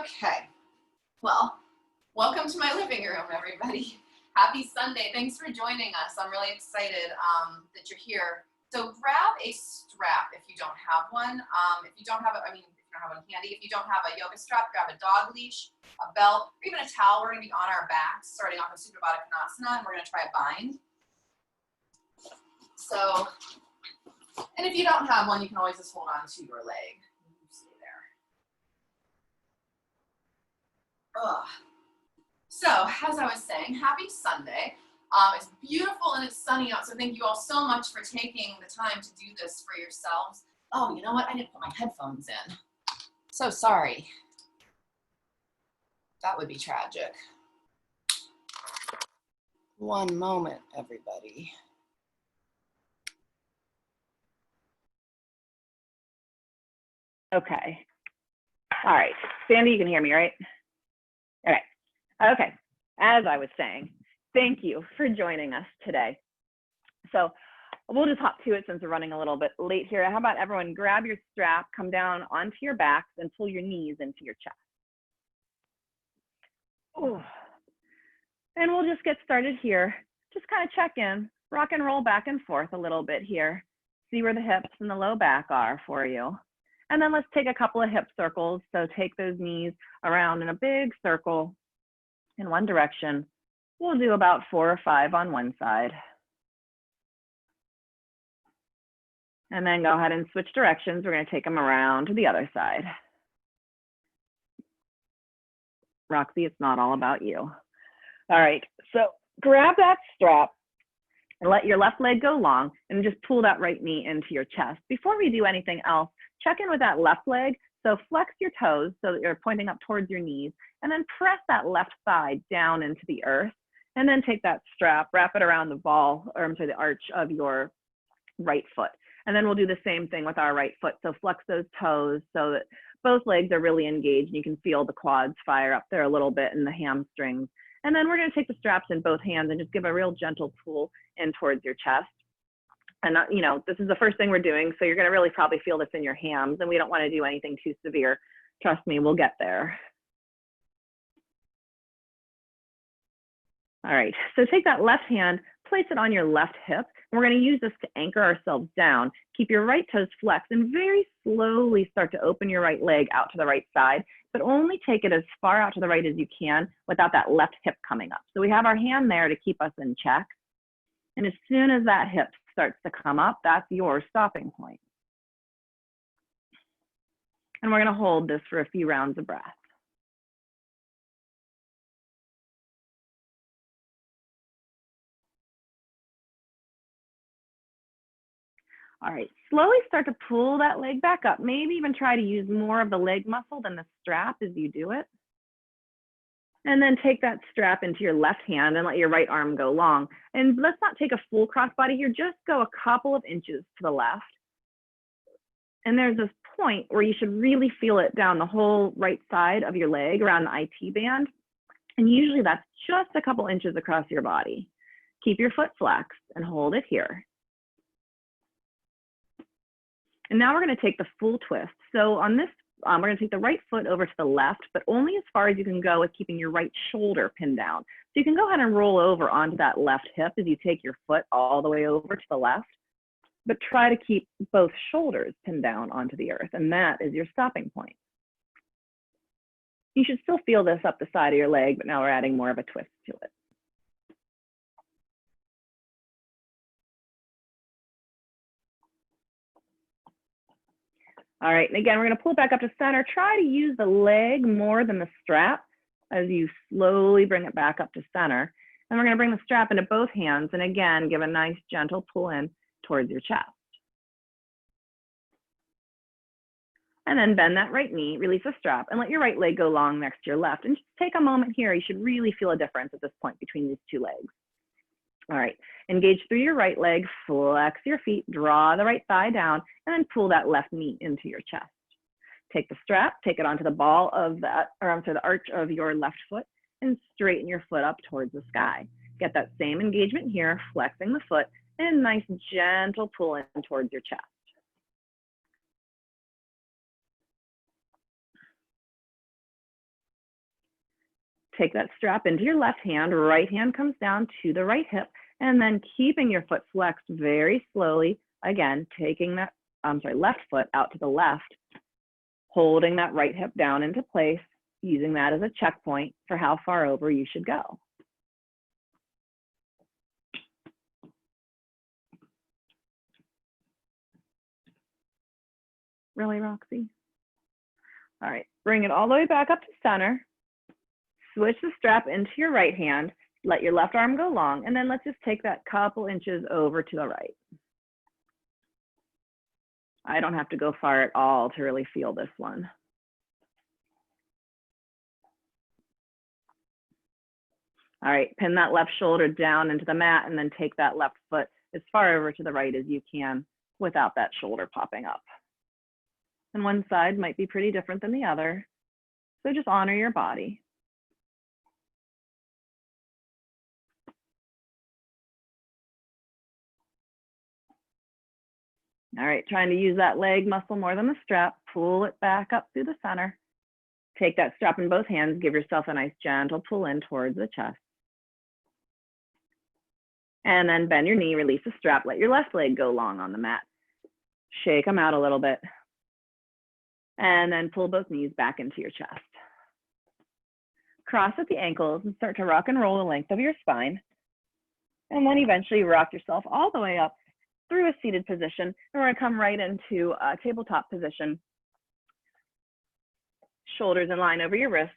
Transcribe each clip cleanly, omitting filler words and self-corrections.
Okay, well, welcome to my living room, everybody. Happy Sunday. Thanks for joining us. I'm really excited that you're here. So grab a strap if you don't have one. If you don't have it, if you don't have one handy, if you don't have a yoga strap, grab a dog leash, a belt, or even a towel. We're gonna be on our backs, starting off in Supta Baddha Konasana, and we're gonna try a bind. So, and if you don't have one, you can always just hold on to your leg. Ugh. So, as I was saying, happy Sunday. It's beautiful and it's sunny out, so thank you all so much for taking the time to do this for yourselves. Oh, you know what? I didn't put my headphones in. So sorry. That would be tragic. One moment, everybody. Okay. All right. Sandy, you can hear me, right? Okay. Okay. As I was saying, thank you for joining us today. So we'll just hop to it since we're running a little bit late here. How about everyone grab your strap, come down onto your backs, and pull your knees into your chest. Ooh. And we'll just get started here. Just kind of check in, rock and roll back and forth a little bit here. See where the hips and the low back are for you. And then let's take a couple of hip circles. So take those knees around in a big circle in one direction. We'll do about 4 or 5 on one side. And then go ahead and switch directions. We're going to take them around to the other side. Roxy, it's not all about you. All right, so grab that strap and let your left leg go long and just pull that right knee into your chest. Before we do anything else, check in with that left leg. So flex your toes so that you're pointing up towards your knees, and then press that left thigh down into the earth, and then take that strap, wrap it around the ball, or I'm sorry, the arch of your right foot. And then we'll do the same thing with our right foot. So flex those toes so that both legs are really engaged, and you can feel the quads fire up there a little bit and the hamstrings. And then we're going to take the straps in both hands and just give a real gentle pull in towards your chest. And you know, this is the first thing we're doing, so you're going to really probably feel this in your hams, and we don't want to do anything too severe. Trust me, we'll get there. All right, so take that left hand, place it on your left hip, and we're going to use this to anchor ourselves down. Keep your right toes flexed and very slowly start to open your right leg out to the right side, but only take it as far out to the right as you can without that left hip coming up. So we have our hand there to keep us in check. And as soon as that hip starts to come up, that's your stopping point. And we're going to hold this for a few rounds of breath. All right, slowly start to pull that leg back up. Maybe even try to use more of the leg muscle than the strap as you do it. And then take that strap into your left hand and let your right arm go long. And let's not take a full crossbody here, just go a couple of inches to the left. And there's this point where you should really feel it down the whole right side of your leg around the IT band. And usually that's just a couple inches across your body. Keep your foot flexed and hold it here. And now we're going to take the full twist. So on this, we're going to take the right foot over to the left, but only as far as you can go with keeping your right shoulder pinned down. So you can go ahead and roll over onto that left hip as you take your foot all the way over to the left, but try to keep both shoulders pinned down onto the earth, and that is your stopping point. You should still feel this up the side of your leg, but now we're adding more of a twist to it. All right, and again, we're going to pull back up to center. Try to use the leg more than the strap as you slowly bring it back up to center. And we're going to bring the strap into both hands, and again, give a nice gentle pull in towards your chest. And then bend that right knee, release the strap, and let your right leg go long next to your left. And just take a moment here. You should really feel a difference at this point between these two legs. All right, engage through your right leg, flex your feet, draw the right thigh down, and then pull that left knee into your chest. Take the strap, take it onto the ball of that, or I'm sorry, the arch of your left foot, and straighten your foot up towards the sky. Get that same engagement here, flexing the foot, and a nice gentle pull in towards your chest. Take that strap into your left hand, right hand comes down to the right hip, and then keeping your foot flexed very slowly, again, taking that, left foot out to the left, holding that right hip down into place, using that as a checkpoint for how far over you should go. Really, Roxy? All right, bring it all the way back up to center. Switch the strap into your right hand. Let your left arm go long, and then let's just take that couple inches over to the right. I don't have to go far at all to really feel this one. All right, pin that left shoulder down into the mat and then take that left foot as far over to the right as you can without that shoulder popping up. And one side might be pretty different than the other, so just honor your body. All right, trying to use that leg muscle more than the strap. Pull it back up through the center. Take that strap in both hands. Give yourself a nice gentle pull in towards the chest. And then bend your knee, release the strap. Let your left leg go long on the mat. Shake them out a little bit. And then pull both knees back into your chest. Cross at the ankles and start to rock and roll the length of your spine. And then eventually rock yourself all the way up through a seated position. And we're going to come right into a tabletop position. Shoulders in line over your wrists.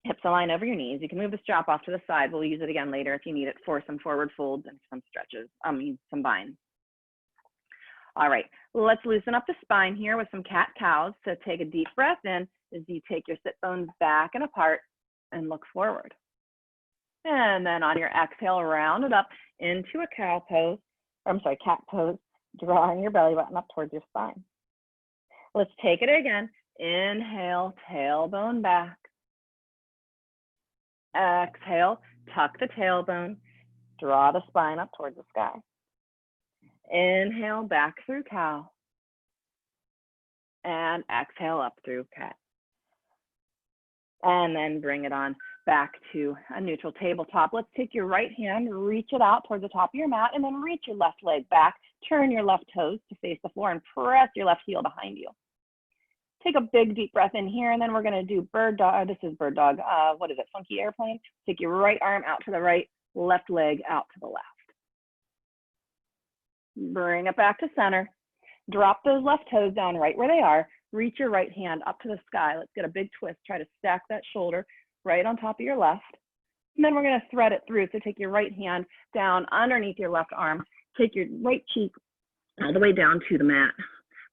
Hips align over your knees. You can move the strap off to the side. We'll use it again later if you need it for some forward folds and some stretches, some binds. All right, let's loosen up the spine here with some cat-cows. So take a deep breath in as you take your sit bones back and apart and look forward. And then on your exhale, round it up into a cat pose, drawing your belly button up towards your spine. Let's take it again. Inhale, tailbone back. Exhale, tuck the tailbone, draw the spine up towards the sky. Inhale, back through cow. And exhale, up through cat. And then bring it on back to a neutral tabletop. Let's take your right hand, reach it out towards the top of your mat, and then reach your left leg back. Turn your left toes to face the floor and press your left heel behind you. Take a big deep breath in here, and then we're gonna do bird dog. This is bird dog, what is it, funky airplane? Take your right arm out to the right, left leg out to the left. Bring it back to center. Drop those left toes down right where they are. Reach your right hand up to the sky. Let's get a big twist. Try to stack that shoulder right on top of your left. And then we're gonna thread it through. So take your right hand down underneath your left arm. Take your right cheek all the way down to the mat.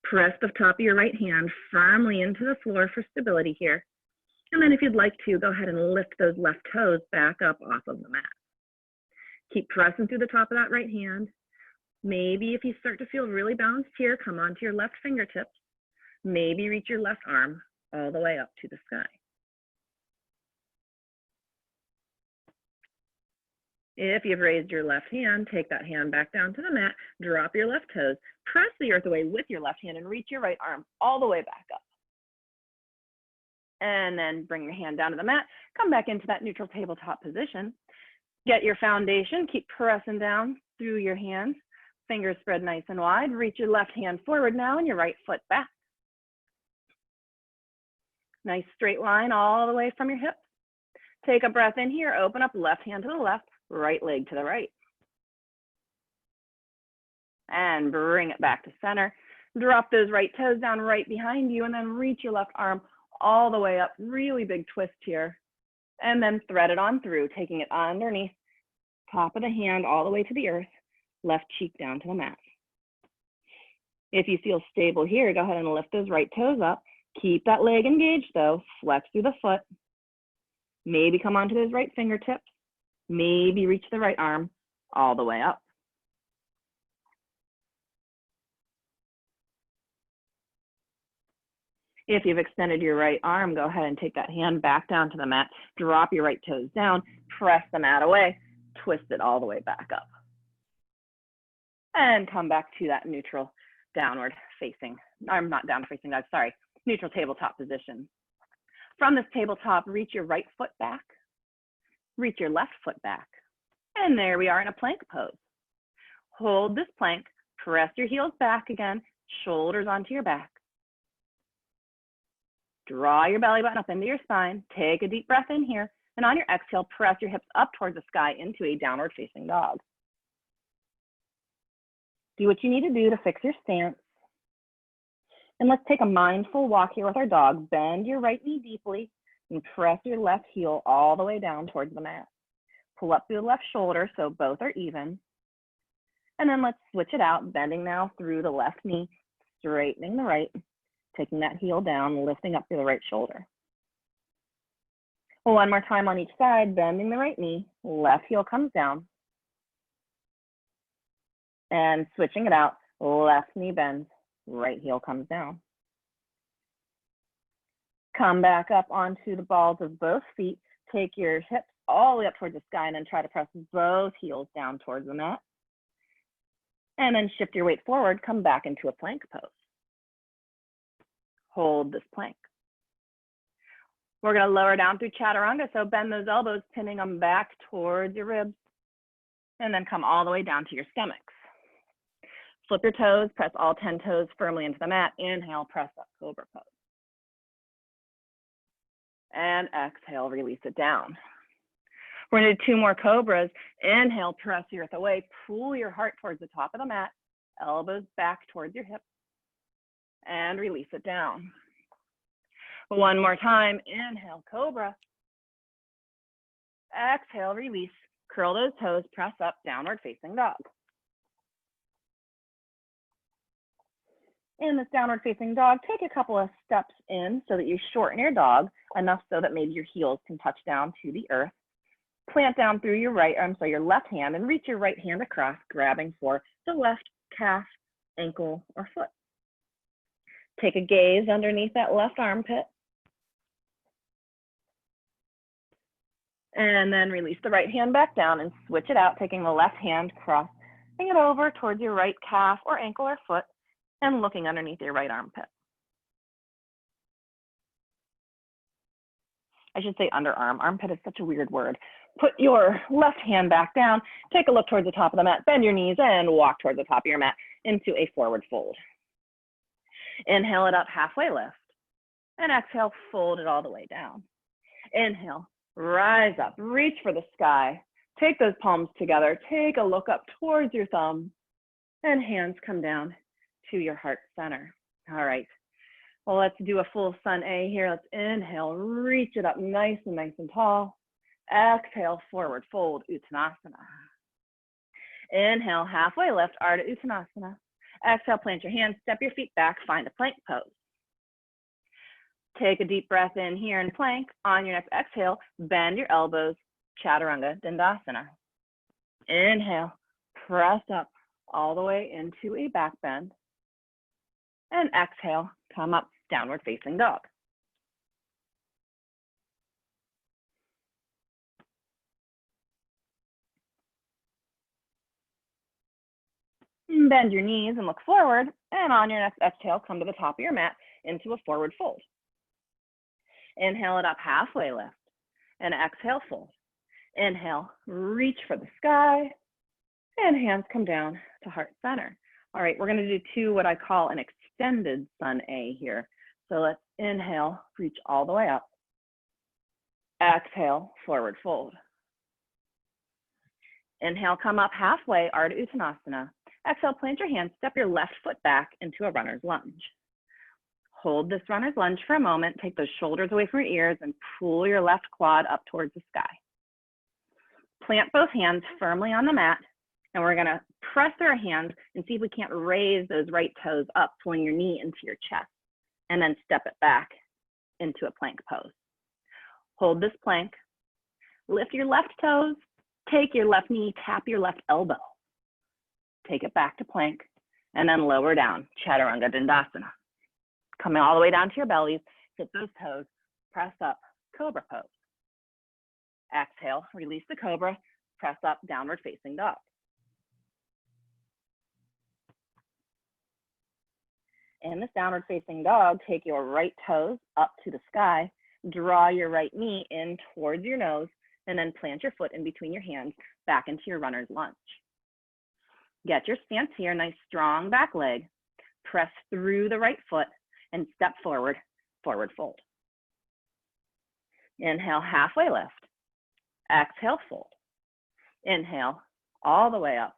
Press the top of your right hand firmly into the floor for stability here. And then if you'd like to, go ahead and lift those left toes back up off of the mat. Keep pressing through the top of that right hand. Maybe if you start to feel really balanced here, come onto your left fingertips. Maybe reach your left arm all the way up to the sky. If you've raised your left hand, take that hand back down to the mat, drop your left toes, press the earth away with your left hand and reach your right arm all the way back up. And then bring your hand down to the mat, come back into that neutral tabletop position. Get your foundation, keep pressing down through your hands, fingers spread nice and wide, reach your left hand forward now and your right foot back. Nice straight line all the way from your hips. Take a breath in here, open up left hand to the left, right leg to the right. And bring it back to center. Drop those right toes down right behind you and then reach your left arm all the way up. Really big twist here. And then thread it on through, taking it underneath, top of the hand all the way to the earth, left cheek down to the mat. If you feel stable here, go ahead and lift those right toes up. Keep that leg engaged though, flex through the foot. Maybe come onto those right fingertips. Maybe reach the right arm all the way up. If you've extended your right arm, go ahead and take that hand back down to the mat, drop your right toes down, press the mat away, twist it all the way back up. And come back to that neutral downward facing, I'm not downward facing, guys, sorry, neutral tabletop position. From this tabletop, reach your right foot back, reach your left foot back. And there we are in a plank pose. Hold this plank, press your heels back again, shoulders onto your back. Draw your belly button up into your spine. Take a deep breath in here. And on your exhale, press your hips up towards the sky into a downward facing dog. Do what you need to do to fix your stance. And let's take a mindful walk here with our dog. Bend your right knee deeply and press your left heel all the way down towards the mat. Pull up through the left shoulder so both are even. And then let's switch it out, bending now through the left knee, straightening the right, taking that heel down, lifting up through the right shoulder. One more time on each side, bending the right knee, left heel comes down. And switching it out, left knee bends, right heel comes down. Come back up onto the balls of both feet. Take your hips all the way up towards the sky and then try to press both heels down towards the mat. And then shift your weight forward, come back into a plank pose. Hold this plank. We're going to lower down through Chaturanga, so bend those elbows, pinning them back towards your ribs, and then come all the way down to your stomachs. Flip your toes, press all 10 toes firmly into the mat. Inhale, press up, Cobra Pose. And exhale, release it down. We're going to do 2 more Cobras. Inhale, press the earth away, pull your heart towards the top of the mat, elbows back towards your hips, and release it down. One more time, inhale, Cobra. Exhale, release, curl those toes, press up, downward facing dog. In this downward facing dog, take a couple of steps in so that you shorten your dog enough so that maybe your heels can touch down to the earth. Plant down through your your left hand and reach your right hand across, grabbing for the left calf, ankle, or foot. Take a gaze underneath that left armpit. And then release the right hand back down and switch it out, taking the left hand, crossing it over towards your right calf or ankle or foot and looking underneath your right armpit. I should say underarm. Armpit is such a weird word. Put your left hand back down, take a look towards the top of the mat, bend your knees and walk towards the top of your mat into a forward fold. Inhale it up, halfway lift, and exhale, fold it all the way down. Inhale, rise up, reach for the sky. Take those palms together, take a look up towards your thumb, and hands come down to your heart center. All right. Well, let's do a full sun A here. Let's inhale, reach it up nice and tall. Exhale, forward fold, Uttanasana. Inhale, halfway lift, Ardha Uttanasana. Exhale, plant your hands, step your feet back, find a plank pose. Take a deep breath in here in plank. On your next exhale, bend your elbows, Chaturanga Dandasana. Inhale, press up all the way into a back bend. And exhale, come up, downward facing dog. Bend your knees and look forward. And on your next exhale, come to the top of your mat into a forward fold. Inhale it up, halfway lift. And exhale, fold. Inhale, reach for the sky. And hands come down to heart center. All right, we're going to do 2 what I call an extended sun A here. So let's inhale, reach all the way up. Exhale, forward fold. Inhale, come up halfway, Ardha Uttanasana. Exhale, plant your hands, step your left foot back into a runner's lunge. Hold this runner's lunge for a moment, take those shoulders away from your ears and pull your left quad up towards the sky. Plant both hands firmly on the mat, and we're gonna press our hands and see if we can't raise those right toes up, pulling your knee into your chest, and then step it back into a plank pose. Hold this plank, lift your left toes, take your left knee, tap your left elbow. Take it back to plank, and then lower down, Chaturanga Dandasana. Coming all the way down to your bellies, hit those toes, press up, Cobra Pose. Exhale, release the Cobra, press up, downward facing dog. In this downward facing dog, take your right toes up to the sky, draw your right knee in towards your nose, and then plant your foot in between your hands back into your runner's lunge. Get your stance here, nice strong back leg. Press through the right foot and step forward, forward fold. Inhale, halfway lift. Exhale, fold. Inhale, all the way up.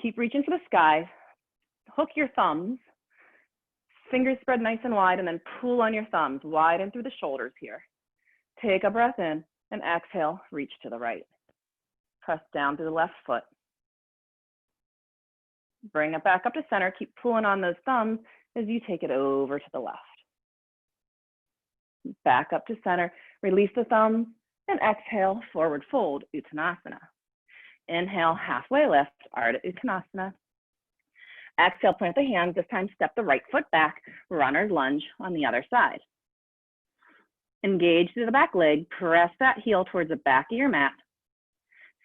Keep reaching for the sky. Hook your thumbs. Fingers spread nice and wide, and then pull on your thumbs, widen through the shoulders here. Take a breath in, and exhale, reach to the right. Press down through the left foot. Bring it back up to center. Keep pulling on those thumbs as you take it over to the left. Back up to center. Release the thumbs, and exhale, forward fold, Uttanasana. Inhale, halfway lift, Ardha Uttanasana. Exhale, plant the hands. This time, step the right foot back, runner's lunge on the other side. Engage through the back leg. Press that heel towards the back of your mat.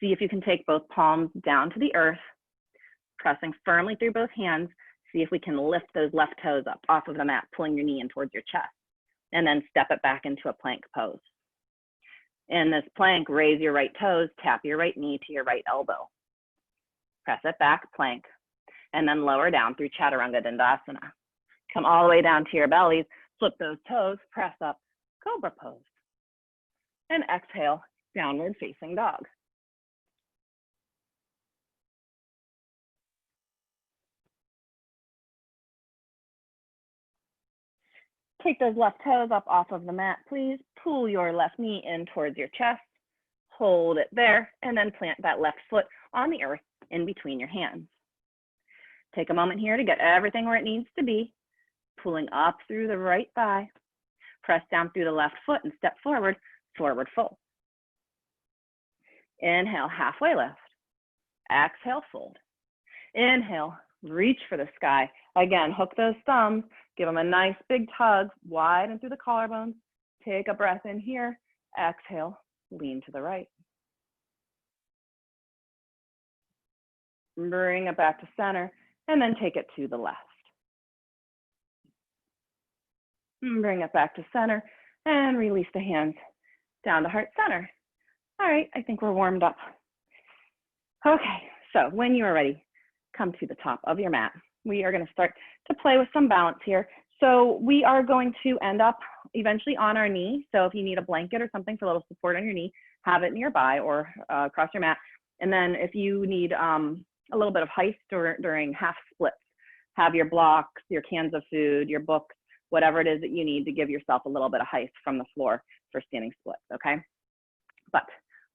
See if you can take both palms down to the earth, pressing firmly through both hands. See if we can lift those left toes up off of the mat, pulling your knee in towards your chest, and then step it back into a plank pose. In this plank, raise your right toes, tap your right knee to your right elbow. Press it back, plank, and then lower down through Chaturanga Dandasana. Come all the way down to your bellies, flip those toes, press up, Cobra Pose. And exhale, downward facing dog. Take those left toes up off of the mat, please. Pull your left knee in towards your chest. Hold it there, and then plant that left foot on the earth in between your hands. Take a moment here to get everything where it needs to be. Pulling up through the right thigh. Press down through the left foot and step forward, forward fold. Inhale, halfway lift. Exhale, fold. Inhale, reach for the sky. Again, hook those thumbs. Give them a nice big tug, widen through the collarbones. Take a breath in here. Exhale, lean to the right. Bring it back to center, and then take it to the left. Bring it back to center, and release the hands down to heart center. All right, I think we're warmed up. Okay, so when you are ready, come to the top of your mat. We are going to start to play with some balance here. So we are going to end up eventually on our knee. So if you need a blanket or something for a little support on your knee, have it nearby or across your mat. And then if you need a little bit of height during half splits, have your blocks, your cans of food, your books, whatever it is that you need to give yourself a little bit of height from the floor for standing splits, okay? But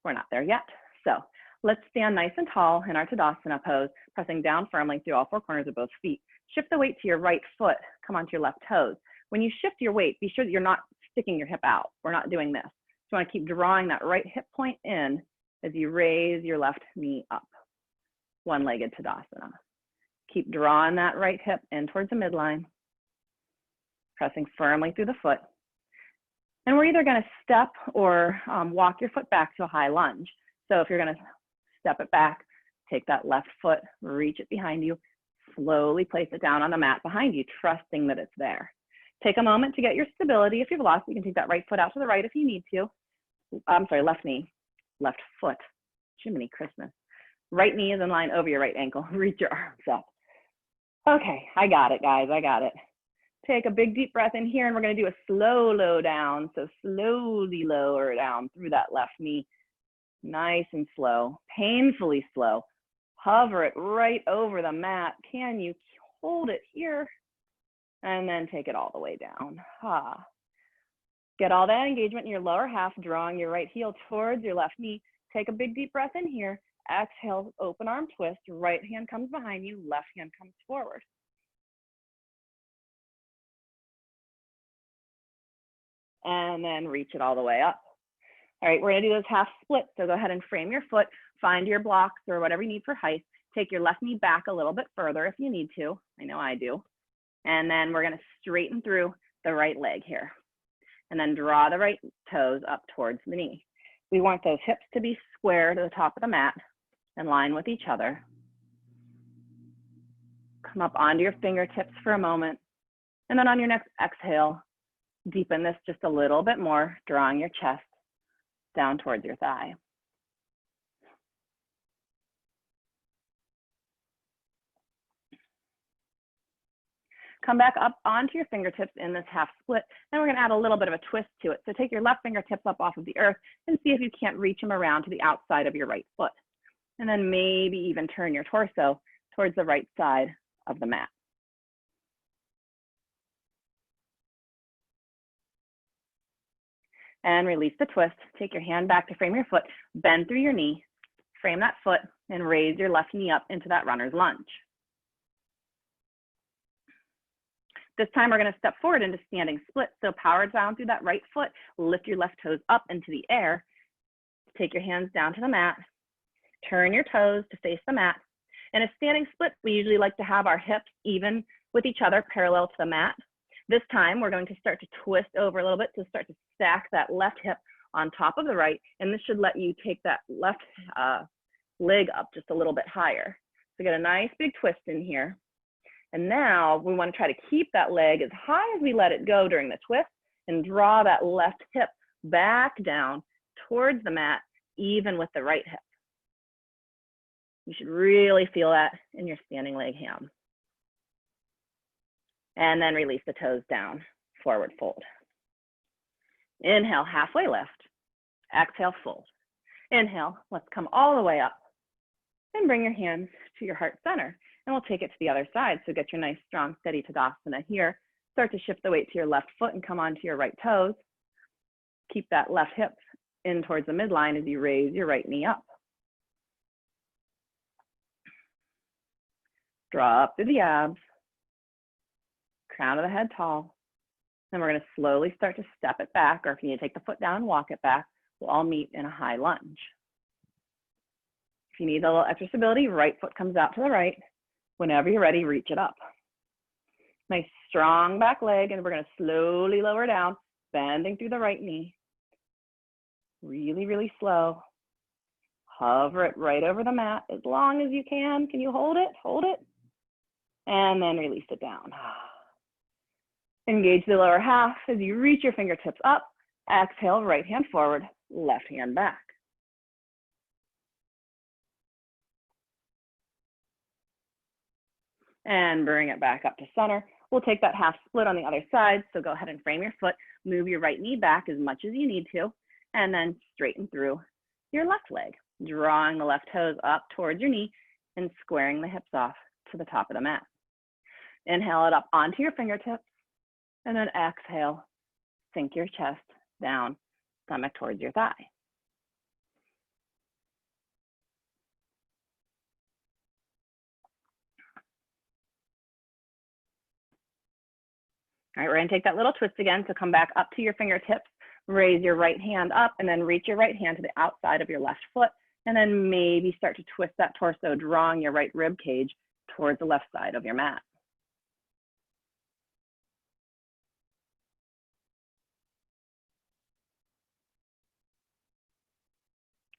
we're not there yet. So let's stand nice and tall in our Tadasana pose, pressing down firmly through all four corners of both feet. Shift the weight to your right foot, come onto your left toes. When you shift your weight, be sure that you're not sticking your hip out. We're not doing this. So you want to keep drawing that right hip point in as you raise your left knee up. One-legged Tadasana. Keep drawing that right hip in towards the midline, pressing firmly through the foot. And we're either going to step or walk your foot back to a high lunge. So if you're going to step it back, take that left foot, reach it behind you, slowly place it down on the mat behind you, trusting that it's there. Take a moment to get your stability. If you've lost, you can take that right foot out to the right if you need to. I'm sorry, left knee, left foot. Jiminy Christmas. Right knee is in line over your right ankle. Reach your arms up. Okay, I got it, guys. I got it. Take a big deep breath in here, and we're going to do a slow low down. So slowly lower down through that left knee. Nice and slow, painfully slow. Hover it right over the mat. Can you hold it here? And then take it all the way down. Get all that engagement in your lower half, drawing your right heel towards your left knee. Take a big deep breath in here. Exhale, open arm twist. Right hand comes behind you, left hand comes forward. And then reach it all the way up. All right, we're gonna do those half splits. So go ahead and frame your foot, find your blocks or whatever you need for height. Take your left knee back a little bit further if you need to. I know I do. And then we're gonna straighten through the right leg here. And then draw the right toes up towards the knee. We want those hips to be square to the top of the mat, in line with each other. Come up onto your fingertips for a moment. And then on your next exhale, Deepen this just a little bit more, drawing your chest down towards your thigh. Come back up onto your fingertips in this half split, and we're gonna add a little bit of a twist to it. So take your left fingertips up off of the earth and see if you can't reach them around to the outside of your right foot. And then maybe even turn your torso towards the right side of the mat. And release the twist. Take your hand back to frame your foot, bend through your knee, frame that foot, and raise your left knee up into that runner's lunge. This time we're gonna step forward into standing split. So power down through that right foot, lift your left toes up into the air. Take your hands down to the mat, turn your toes to face the mat. In a standing split, we usually like to have our hips even with each other, parallel to the mat. This time we're going to start to twist over a little bit to start to stack that left hip on top of the right, and this should let you take that left leg up just a little bit higher. So get a nice big twist in here. And now we want to try to keep that leg as high as we let it go during the twist and draw that left hip back down towards the mat, even with the right hip. You should really feel that in your standing leg ham. And then release the toes down, forward fold. Inhale, halfway lift. Exhale, fold. Inhale, let's come all the way up. And bring your hands to your heart center. And we'll take it to the other side. So get your nice, strong, steady Tadasana here. Start to shift the weight to your left foot and come onto your right toes. Keep that left hip in towards the midline as you raise your right knee up. Draw up through the abs. Crown of the head tall. Then we're going to slowly start to step it back, or if you need to take the foot down and walk it back, we'll all meet in a high lunge. If you need a little extra stability, right foot comes out to the right. Whenever you're ready, reach it up. Nice strong back leg, and we're going to slowly lower down, bending through the right knee. Really, really slow. Hover it right over the mat as long as you can. Can you hold it? Hold it. And then release it down. Engage the lower half as you reach your fingertips up. Exhale, right hand forward, left hand back. And bring it back up to center. We'll take that half split on the other side. So go ahead and frame your foot, move your right knee back as much as you need to, and then straighten through your left leg, drawing the left toes up towards your knee and squaring the hips off to the top of the mat. Inhale it up onto your fingertips, and then exhale, sink your chest down, stomach towards your thigh. All right, we're gonna take that little twist again. So come back up to your fingertips, raise your right hand up, and then reach your right hand to the outside of your left foot, and then maybe start to twist that torso, drawing your right rib cage towards the left side of your mat.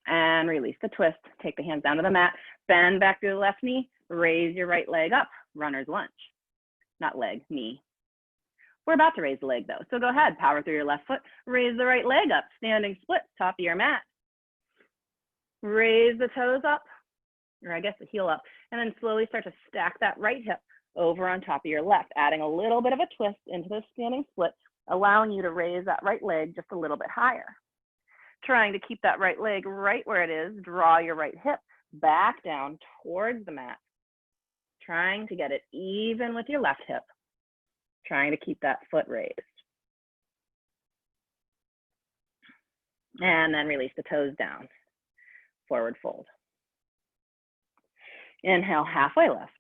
And release the twist. Take the hands down to the mat, bend back through the left knee, raise your right leg up, runner's lunge. Not leg, knee. We're about to raise the leg though, so go ahead, power through your left foot, raise the right leg up, standing split, top of your mat. Raise the toes up, or I guess the heel up, and then slowly start to stack that right hip over on top of your left, adding a little bit of a twist into the standing split, allowing you to raise that right leg just a little bit higher. Trying to keep that right leg right where it is, draw your right hip back down towards the mat. Trying to get it even with your left hip. Trying to keep that foot raised. And then release the toes down, forward fold. Inhale, halfway lift.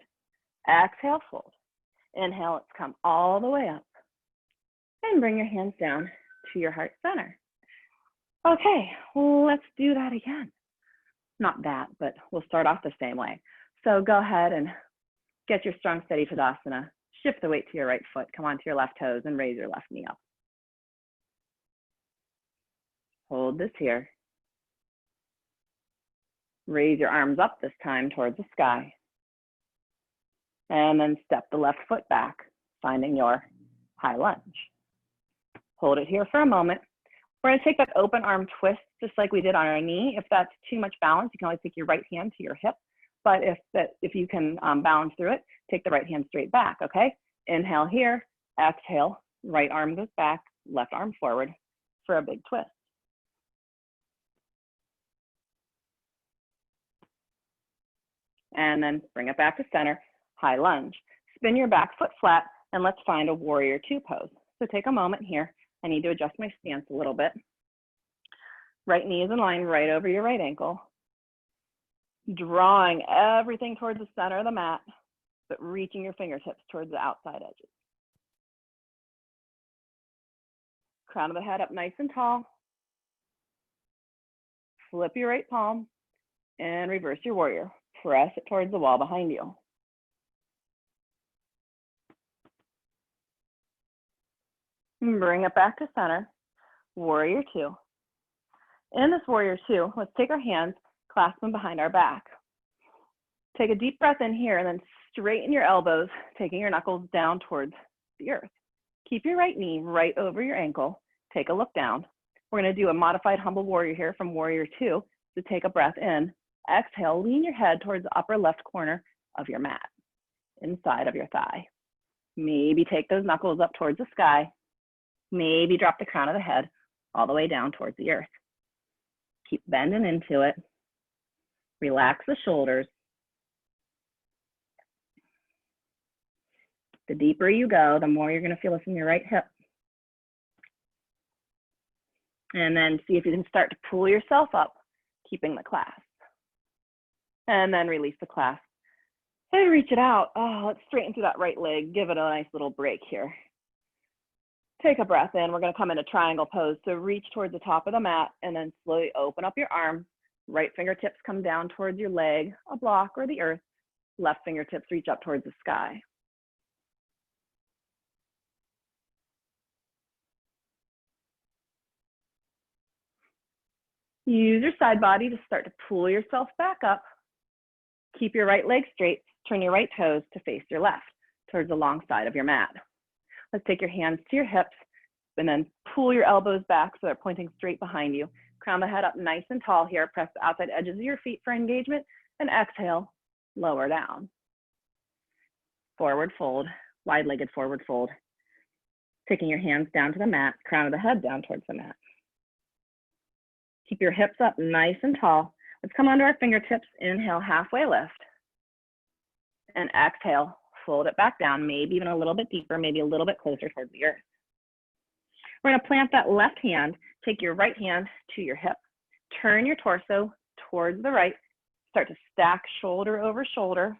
Exhale, fold. Inhale, let's come all the way up. And bring your hands down to your heart center. Okay, let's do that again. Not that, but we'll start off the same way. So go ahead and get your strong, steady Tadasana. Shift the weight to your right foot, come onto your left toes, and raise your left knee up. Hold this here. Raise your arms up this time towards the sky. And then step the left foot back, finding your high lunge. Hold it here for a moment. We're gonna take that open arm twist just like we did on our knee. If that's too much balance, you can always take your right hand to your hip. But if you can balance through it, take the right hand straight back, okay? Inhale here, exhale, right arm goes back, left arm forward for a big twist. And then bring it back to center, high lunge. Spin your back foot flat, and let's find a warrior two pose. So take a moment here. I need to adjust my stance a little bit. Right knee is in line right over your right ankle. Drawing everything towards the center of the mat, but reaching your fingertips towards the outside edges. Crown of the head up nice and tall. Flip your right palm and reverse your warrior. Press it towards the wall behind you. Bring it back to center, warrior two. In this warrior two, let's take our hands, clasp them behind our back. Take a deep breath in here and then straighten your elbows, taking your knuckles down towards the earth. Keep your right knee right over your ankle. Take a look down. We're gonna do a modified humble warrior here from warrior two. So take a breath in, exhale, lean your head towards the upper left corner of your mat, inside of your thigh. Maybe take those knuckles up towards the sky. Maybe drop the crown of the head all the way down towards the earth. Keep bending into it. Relax the shoulders. The deeper you go, the more you're going to feel this in your right hip. And then see if you can start to pull yourself up, keeping the clasp. And then release the clasp. And reach it out. Oh, let's straighten through that right leg. Give it a nice little break here. Take a breath in. We're going to come into triangle pose. So reach towards the top of the mat and then slowly open up your arm. Right fingertips come down towards your leg, a block, or the earth. Left fingertips reach up towards the sky. Use your side body to start to pull yourself back up. Keep your right leg straight. Turn your right toes to face your left towards the long side of your mat. Let's take your hands to your hips and then pull your elbows back so they're pointing straight behind you. Crown the head up nice and tall here. Press the outside edges of your feet for engagement and exhale, lower down. Forward fold, wide-legged forward fold. Taking your hands down to the mat, crown of the head down towards the mat. Keep your hips up nice and tall. Let's come onto our fingertips. Inhale, halfway lift. And exhale, fold it back down, maybe even a little bit deeper, maybe a little bit closer towards the earth. We're gonna plant that left hand, take your right hand to your hip, turn your torso towards the right, start to stack shoulder over shoulder,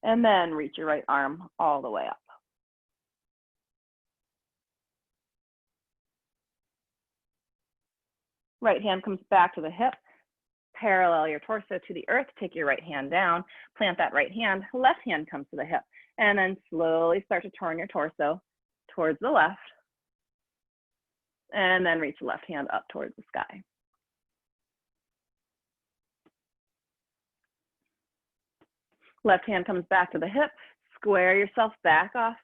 and then reach your right arm all the way up. Right hand comes back to the hip, parallel your torso to the earth, take your right hand down, plant that right hand, left hand comes to the hip, and then slowly start to turn your torso towards the left, and then reach the left hand up towards the sky. Left hand comes back to the hip, square yourself back off,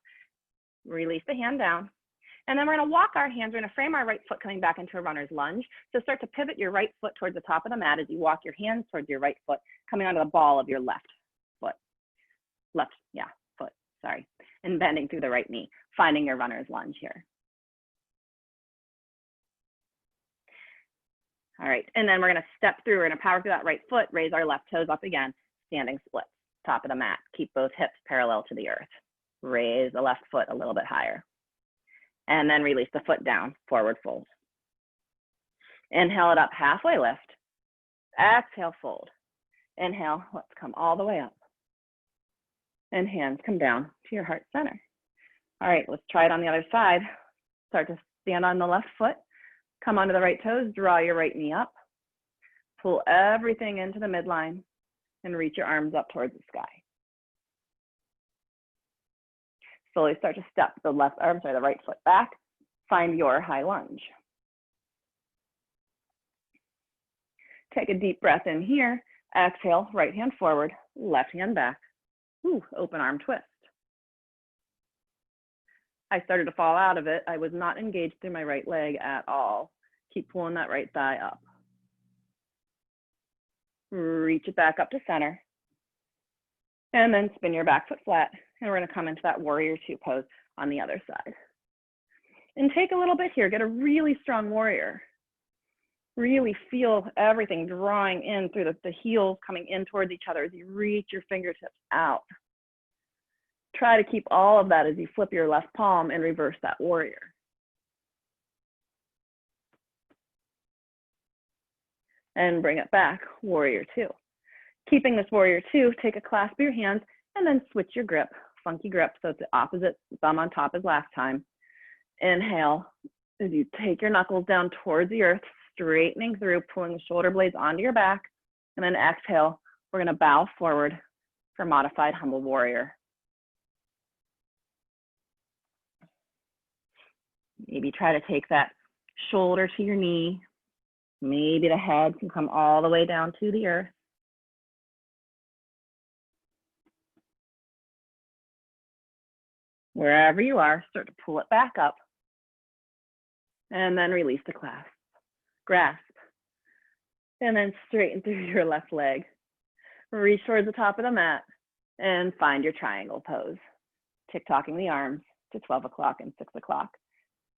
release the hand down. And then we're gonna walk our hands, we're gonna frame our right foot coming back into a runner's lunge. So start to pivot your right foot towards the top of the mat as you walk your hands towards your right foot, coming onto the ball of your left foot. Foot, sorry. And bending through the right knee, finding your runner's lunge here. All right, and then we're gonna step through, we're gonna power through that right foot, raise our left toes up again, standing split, top of the mat. Keep both hips parallel to the earth. Raise the left foot a little bit higher. And then release the foot down, forward fold. Inhale it up, halfway lift. Exhale, fold. Inhale, let's come all the way up. And hands come down to your heart center. All right, let's try it on the other side. Start to stand on the left foot. Come onto the right toes, draw your right knee up. Pull everything into the midline and reach your arms up towards the sky. Slowly start to step the right foot back. Find your high lunge. Take a deep breath in here. Exhale, right hand forward, left hand back. Ooh, open arm twist. I started to fall out of it. I was not engaged through my right leg at all. Keep pulling that right thigh up. Reach it back up to center. And then spin your back foot flat. And we're gonna come into that warrior two pose on the other side. And take a little bit here, get a really strong warrior. Really feel everything drawing in through the heels coming in towards each other as you reach your fingertips out. Try to keep all of that as you flip your left palm and reverse that warrior. And bring it back, warrior two. Keeping this warrior two, take a clasp of your hands and then switch your grip, funky grip, so it's the opposite thumb on top as last time. Inhale as you take your knuckles down towards the earth, straightening through, pulling the shoulder blades onto your back, and then exhale, we're gonna bow forward for modified humble warrior. Maybe try to take that shoulder to your knee. Maybe the head can come all the way down to the earth. Wherever you are, start to pull it back up. And then release the clasp. Grasp. And then straighten through your left leg. Reach towards the top of the mat and find your triangle pose. Tick-tocking the arms to 12 o'clock and 6 o'clock.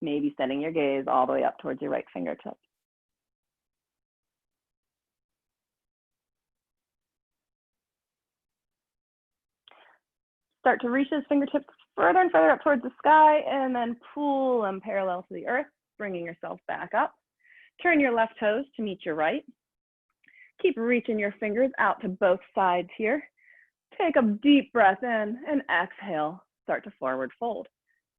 Maybe setting your gaze all the way up towards your right fingertips. Start to reach those fingertips further and further up towards the sky and then pull them parallel to the earth, bringing yourself back up. Turn your left toes to meet your right. Keep reaching your fingers out to both sides here. Take a deep breath in and exhale, start to forward fold.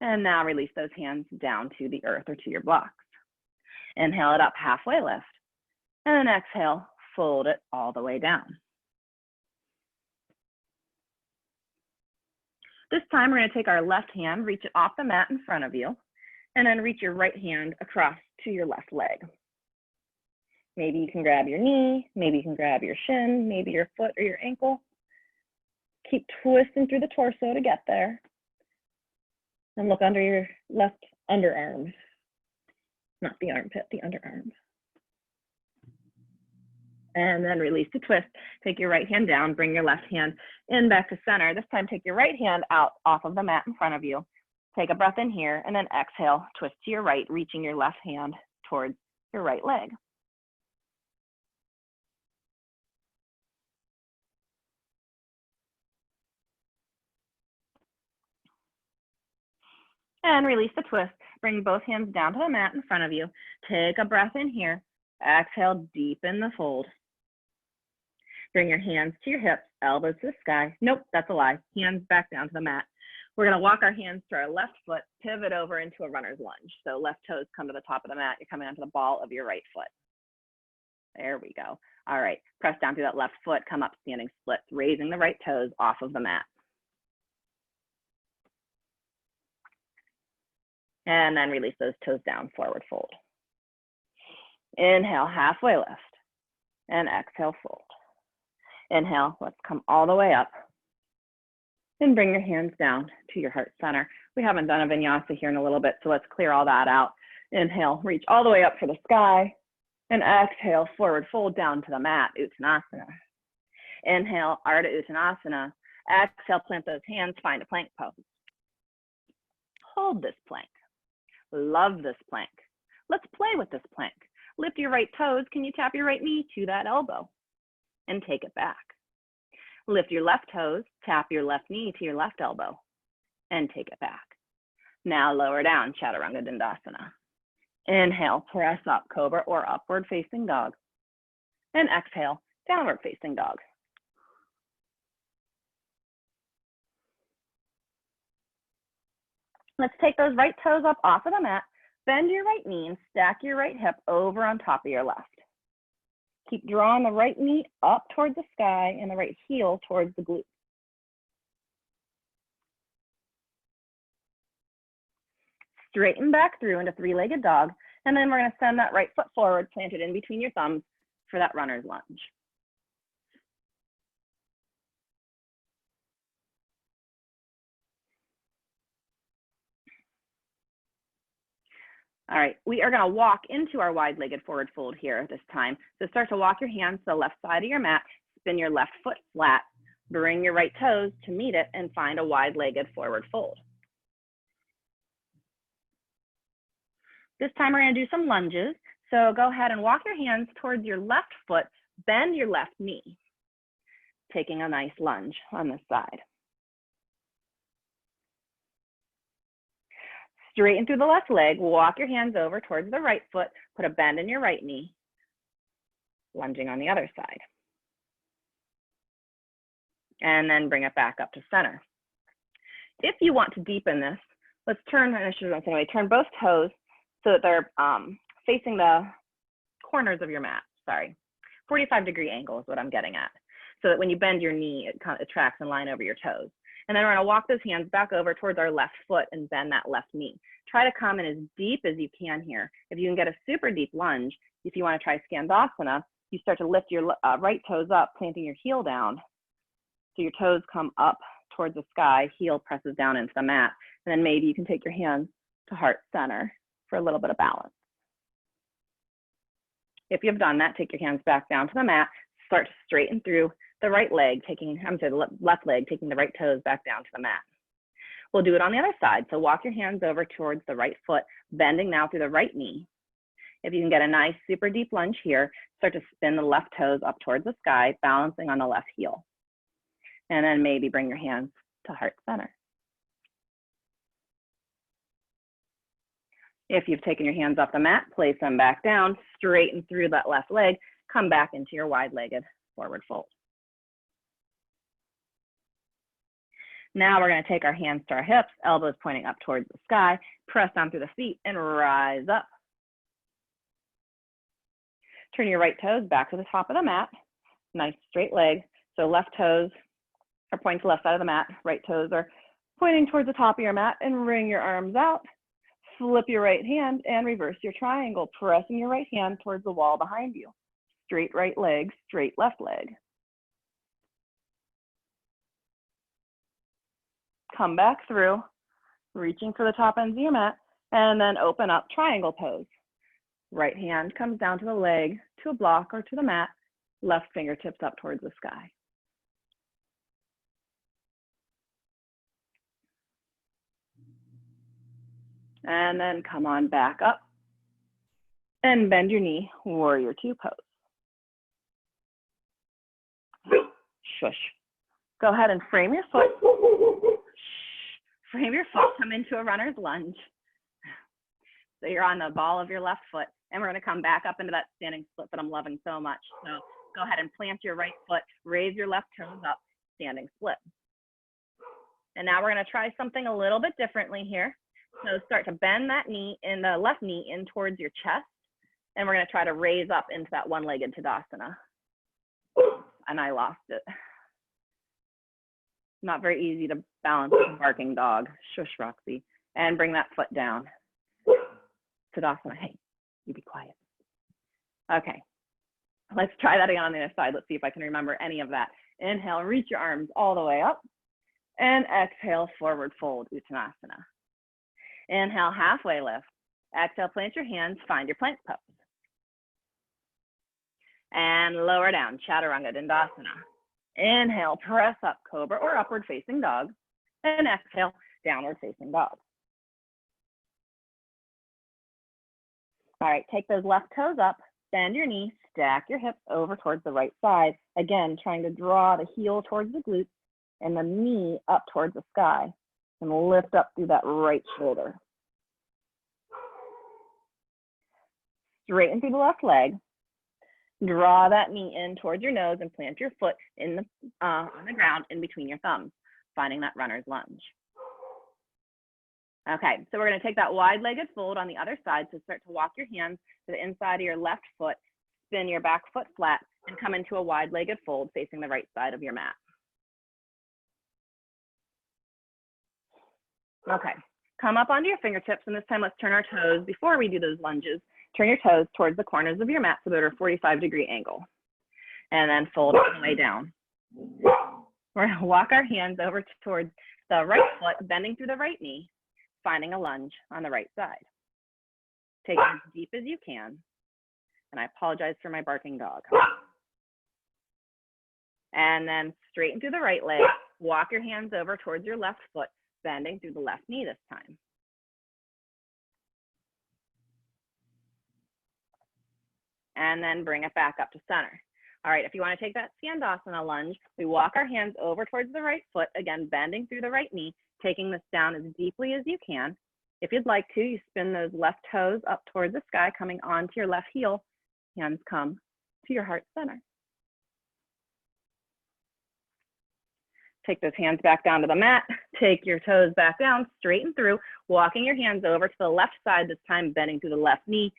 And now release those hands down to the earth or to your blocks. Inhale it up, halfway lift. And then exhale, fold it all the way down. This time we're gonna take our left hand, reach it off the mat in front of you, and then reach your right hand across to your left leg. Maybe you can grab your knee, maybe you can grab your shin, maybe your foot or your ankle. Keep twisting through the torso to get there. And look under your left underarm. Not the armpit, the underarm. And then release the twist. Take your right hand down, bring your left hand in back to center. This time, take your right hand out off of the mat in front of you. Take a breath in here, and then exhale, twist to your right, reaching your left hand towards your right leg. And release the twist. Bring both hands down to the mat in front of you. Take a breath in here. Exhale, deepen the fold. Bring your hands to your hips, elbows to the sky. Nope, that's a lie. Hands back down to the mat. We're gonna walk our hands to our left foot, pivot over into a runner's lunge. So left toes come to the top of the mat. You're coming onto the ball of your right foot. There we go. All right, press down through that left foot, come up standing splits, raising the right toes off of the mat. And then release those toes down, forward fold. Inhale, halfway lift. And exhale, fold. Inhale, let's come all the way up. And bring your hands down to your heart center. We haven't done a vinyasa here in a little bit, so let's clear all that out. Inhale, reach all the way up for the sky. And exhale, forward fold down to the mat, Uttanasana. Inhale, Ardha Uttanasana. Exhale, plant those hands, find a plank pose. Hold this plank. Love this plank. Let's play with this plank. Lift your right toes. Can you tap your right knee to that elbow? And take it back. Lift your left toes, tap your left knee to your left elbow, and take it back. Now lower down, Chaturanga Dandasana. Inhale, press up, Cobra or upward facing dog. And exhale, downward facing dog. Let's take those right toes up off of the mat, bend your right knee and stack your right hip over on top of your left. Keep drawing the right knee up towards the sky and the right heel towards the glute. Straighten back through into three-legged dog, and then we're gonna send that right foot forward, planted in between your thumbs for that runner's lunge. All right, we are gonna walk into our wide-legged forward fold here this time. So start to walk your hands to the left side of your mat, spin your left foot flat, bring your right toes to meet it, and find a wide-legged forward fold. This time we're gonna do some lunges. So go ahead and walk your hands towards your left foot, bend your left knee, taking a nice lunge on this side. Straighten through the left leg, walk your hands over towards the right foot, put a bend in your right knee, lunging on the other side. And then bring it back up to center. If you want to deepen this, let's turn, turn both toes so that they're facing the corners of your mat, 45-degree angle is what I'm getting at. So that when you bend your knee, it tracks in line over your toes. And then we're gonna walk those hands back over towards our left foot and bend that left knee. Try to come in as deep as you can here. If you can get a super deep lunge, if you wanna try Skandasana, you start to lift your right toes up, planting your heel down. So your toes come up towards the sky, heel presses down into the mat. And then maybe you can take your hands to heart center for a little bit of balance. If you've done that, take your hands back down to the mat, start to straighten through the right leg, the left leg, taking the right toes back down to the mat. We'll do it on the other side. So walk your hands over towards the right foot, bending now through the right knee. If you can get a nice super deep lunge here, start to spin the left toes up towards the sky, balancing on the left heel. And then maybe bring your hands to heart center. If you've taken your hands off the mat, place them back down, straighten through that left leg, come back into your wide-legged forward fold. Now we're gonna take our hands to our hips, elbows pointing up towards the sky, press down through the feet and rise up. Turn your right toes back to the top of the mat, nice straight leg. So left toes are pointing to the left side of the mat, right toes are pointing towards the top of your mat, and wring your arms out. Flip your right hand and reverse your triangle, pressing your right hand towards the wall behind you. Straight right leg, straight left leg. Come back through, reaching for the top ends of your mat, and then open up triangle pose. Right hand comes down to the leg, to a block or to the mat, left fingertips up towards the sky. And then come on back up and bend your knee, warrior two pose. Shush. Go ahead and frame your foot. Frame your foot, come into a runner's lunge. So you're on the ball of your left foot, and we're gonna come back up into that standing split that I'm loving so much. So go ahead and plant your right foot, raise your left toes up, standing split. And now we're gonna try something a little bit differently here. So start to bend that knee, the left knee in towards your chest, and we're gonna try to raise up into that one-legged Tadasana. And I lost it. Not very easy to balance with a barking dog. Shush, Roxy. And bring that foot down. Tadasana, hey, you be quiet. Okay, let's try that again on the other side. Let's see if I can remember any of that. Inhale, reach your arms all the way up. And exhale, forward fold, Uttanasana. Inhale, halfway lift. Exhale, plant your hands, find your plank pose. And lower down, Chaturanga Dandasana. Inhale, press up, Cobra or upward facing dog. And exhale, downward facing dog. All right, take those left toes up, bend your knee, stack your hips over towards the right side. Again, trying to draw the heel towards the glutes and the knee up towards the sky. And lift up through that right shoulder. Straighten through the left leg. Draw that knee in towards your nose and plant your foot in on the ground in between your thumbs, finding that runner's lunge. Okay, so we're gonna take that wide-legged fold on the other side. So start to walk your hands to the inside of your left foot, spin your back foot flat, and come into a wide-legged fold facing the right side of your mat. Okay, come up onto your fingertips, and this time let's turn our toes, before we do those lunges, turn your toes towards the corners of your mat so they're at a 45-degree angle. And then fold all the way down. We're gonna walk our hands over towards the right foot, bending through the right knee, finding a lunge on the right side. Take it as deep as you can. And I apologize for my barking dog. And then straighten through the right leg. Walk your hands over towards your left foot, bending through the left knee this time. And then bring it back up to center. All right, if you want to take that Dandasana lunge, we walk our hands over towards the right foot, again, bending through the right knee, taking this down as deeply as you can. If you'd like to, you spin those left toes up towards the sky, coming onto your left heel. Hands come to your heart center. Take those hands back down to the mat. Take your toes back down, straighten through, walking your hands over to the left side, this time bending through the left knee,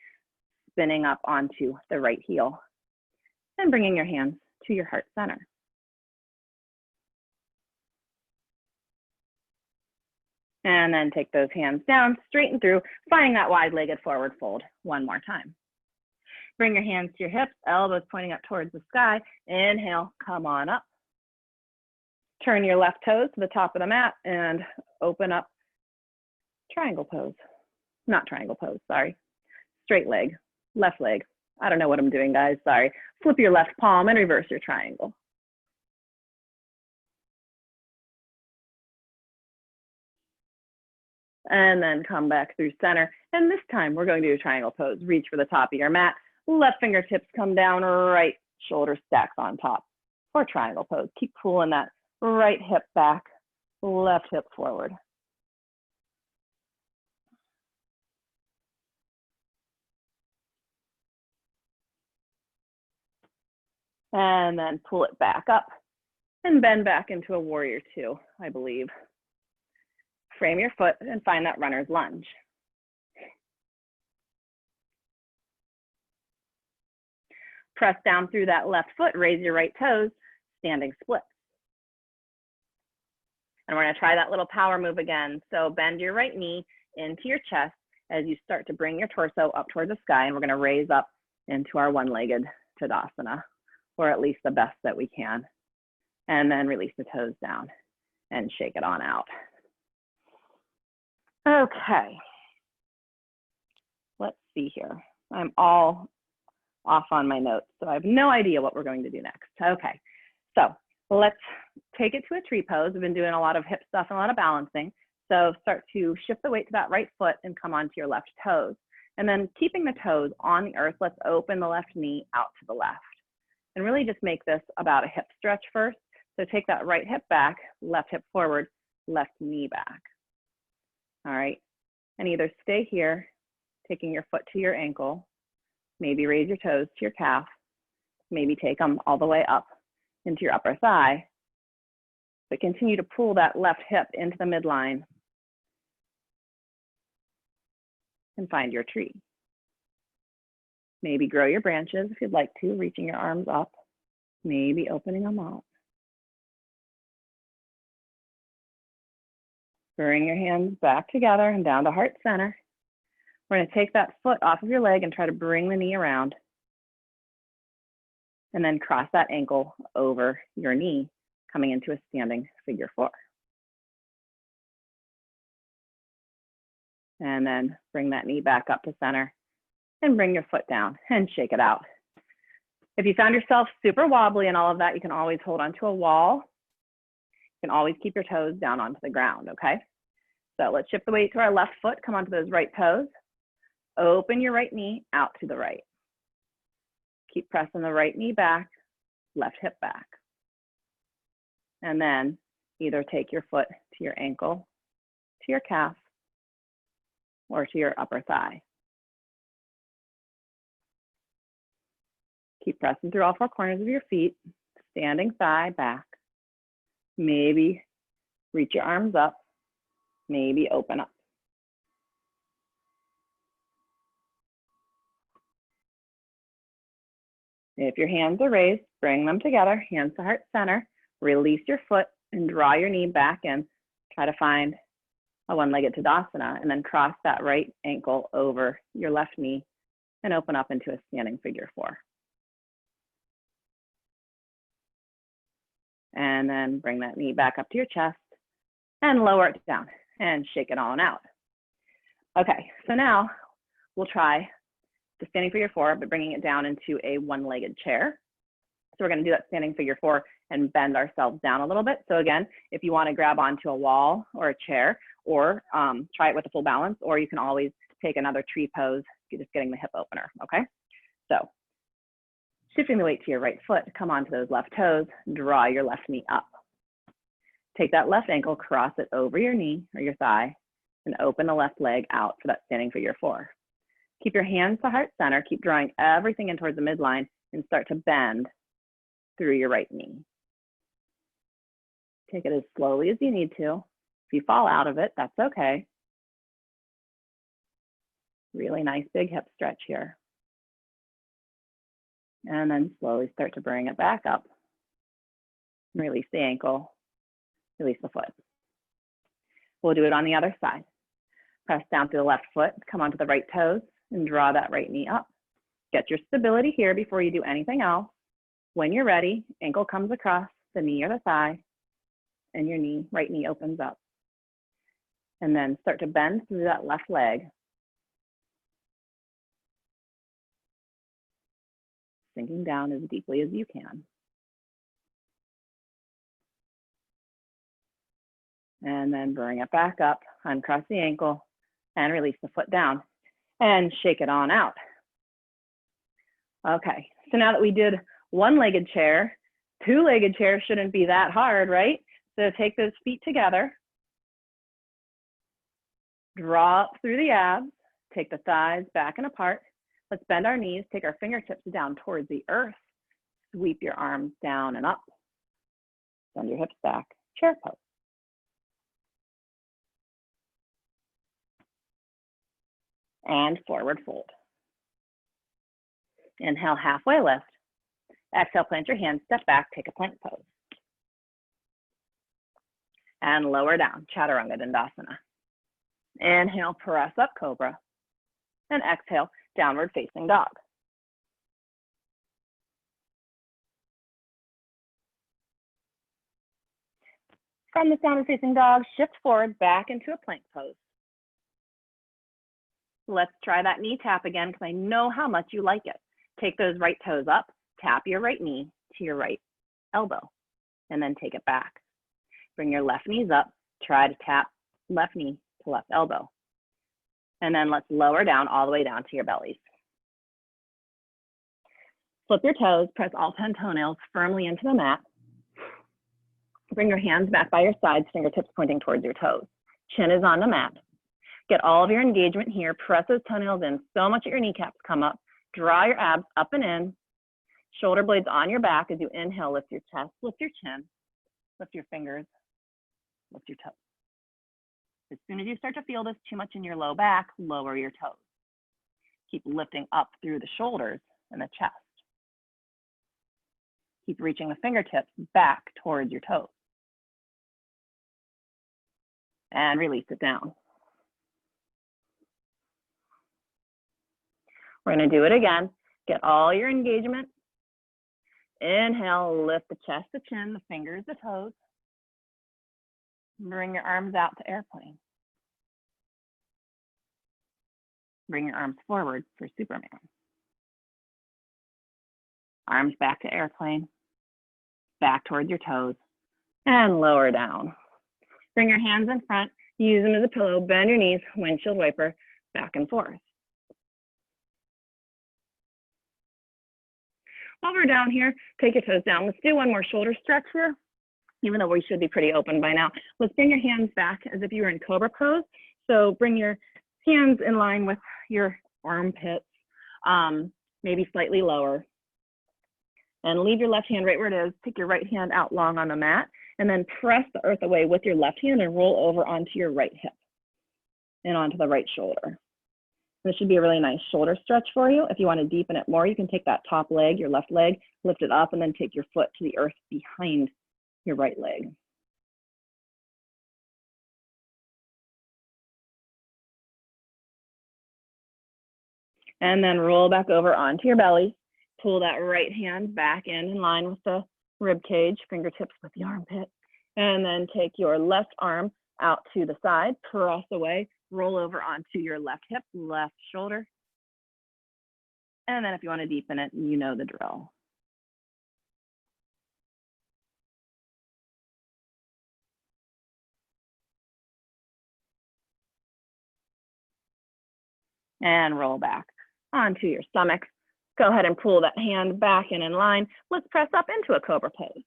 spinning up onto the right heel, and bringing your hands to your heart center. And then take those hands down, straighten through, finding that wide-legged forward fold one more time. Bring your hands to your hips, elbows pointing up towards the sky. Inhale, come on up. Turn your left toes to the top of the mat and open up triangle pose. Not triangle pose, sorry. Straight leg, left leg. I don't know what I'm doing, guys, sorry. Flip your left palm and reverse your triangle. And then come back through center. And this time we're going to do a triangle pose. Reach for the top of your mat. Left fingertips come down, right shoulder stacks on top for triangle pose. Keep pulling that right hip back, left hip forward. And then pull it back up and bend back into a warrior two, I believe. Frame your foot and find that runner's lunge. Press down through that left foot, raise your right toes, standing split. And we're gonna try that little power move again. So bend your right knee into your chest as you start to bring your torso up toward the sky, and we're gonna raise up into our one-legged Tadasana, or at least the best that we can. And then release the toes down and shake it on out. Okay, let's see here. I'm all off on my notes, so I have no idea what we're going to do next. Okay, so let's take it to a tree pose. We've been doing a lot of hip stuff and a lot of balancing. So start to shift the weight to that right foot and come onto your left toes. And then keeping the toes on the earth, let's open the left knee out to the left. And really just make this about a hip stretch first. So take that right hip back, left hip forward, left knee back. All right, and either stay here, taking your foot to your ankle, maybe raise your toes to your calf, maybe take them all the way up into your upper thigh, but continue to pull that left hip into the midline and find your tree. Maybe grow your branches if you'd like to, reaching your arms up, maybe opening them out. Bring your hands back together and down to heart center. We're going to take that foot off of your leg and try to bring the knee around. And then cross that ankle over your knee, coming into a standing figure four. And then bring that knee back up to center and bring your foot down and shake it out. If you found yourself super wobbly and all of that, you can always hold onto a wall. You can always keep your toes down onto the ground, okay? So let's shift the weight to our left foot, come onto those right toes. Open your right knee out to the right. Keep pressing the right knee back, left hip back. And then either take your foot to your ankle, to your calf, or to your upper thigh. Keep pressing through all four corners of your feet, standing thigh back. Maybe reach your arms up, maybe open up. If your hands are raised, bring them together, hands to heart center, release your foot and draw your knee back in. Try to find a one-legged Tadasana and then cross that right ankle over your left knee and open up into a standing figure four. And then bring that knee back up to your chest and lower it down and shake it on out. Okay, so now we'll try the standing figure 4, but bringing it down into a one-legged chair. So we're going to do that standing figure 4 and bend ourselves down a little bit. So again, if you want to grab onto a wall or a chair, or try it with a full balance, or you can always take another tree pose, just getting the hip opener, okay? So shifting the weight to your right foot, come onto those left toes, draw your left knee up. Take that left ankle, cross it over your knee or your thigh, and open the left leg out for that standing figure 4. Keep your hands to heart center, keep drawing everything in towards the midline, and start to bend through your right knee. Take it as slowly as you need to. If you fall out of it, that's okay. Really nice big hip stretch here. And then slowly start to bring it back up. Release the ankle, release the foot. We'll do it on the other side. Press down through the left foot, come onto the right toes, and draw that right knee up. Get your stability here before you do anything else. When you're ready, ankle comes across the knee or the thigh, and your knee, right knee opens up. And then start to bend through that left leg. Sinking down as deeply as you can. And then bring it back up, uncross the ankle, and release the foot down, and shake it on out. Okay, so now that we did one-legged chair, two-legged chair shouldn't be that hard, right? So take those feet together, draw up through the abs, take the thighs back and apart. Let's bend our knees, take our fingertips down towards the earth, sweep your arms down and up, send your hips back, chair pose. And forward fold. Inhale, halfway lift. Exhale, plant your hands, step back, take a plank pose. And lower down, Chaturanga Dandasana. Inhale, press up, Cobra. And exhale, downward facing dog. From this downward facing dog, shift forward back into a plank pose. Let's try that knee tap again because I know how much you like it. Take those right toes up, tap your right knee to your right elbow, and then take it back. Bring your left knees up, try to tap left knee to left elbow. And then let's lower down all the way down to your bellies. Flip your toes, press all 10 toenails firmly into the mat. Bring your hands back by your sides, fingertips pointing towards your toes. Chin is on the mat. Get all of your engagement here. Press those toenails in so much that your kneecaps come up. Draw your abs up and in. Shoulder blades on your back as you inhale. Lift your chest, lift your chin, lift your fingers, lift your toes. As soon as you start to feel this too much in your low back, lower your toes. Keep lifting up through the shoulders and the chest. Keep reaching the fingertips back towards your toes. And release it down. We're going to do it again. Get all your engagement. Inhale, lift the chest, the chin, the fingers, the toes. Bring your arms out to airplane. Bring your arms forward for Superman. Arms back to airplane. Back towards your toes. And lower down. Bring your hands in front. Use them as a pillow. Bend your knees, windshield wiper, back and forth. While we're down here, take your toes down. Let's do one more shoulder stretch here. Even though we should be pretty open by now. Let's bring your hands back as if you were in Cobra Pose. So bring your hands in line with your armpits, maybe slightly lower. And leave your left hand right where it is. Take your right hand out long on the mat. And then press the earth away with your left hand and roll over onto your right hip and onto the right shoulder. This should be a really nice shoulder stretch for you. If you want to deepen it more, you can take that top leg, your left leg, lift it up, and then take your foot to the earth behind your right leg. And then roll back over onto your belly. Pull that right hand back in line with the rib cage, fingertips with the armpit. And then take your left arm out to the side, press away, roll over onto your left hip, left shoulder, And then if you want to deepen it, you know the drill. And roll back onto your stomach. Go ahead and pull that hand back and in line. Let's press up into a Cobra Pose.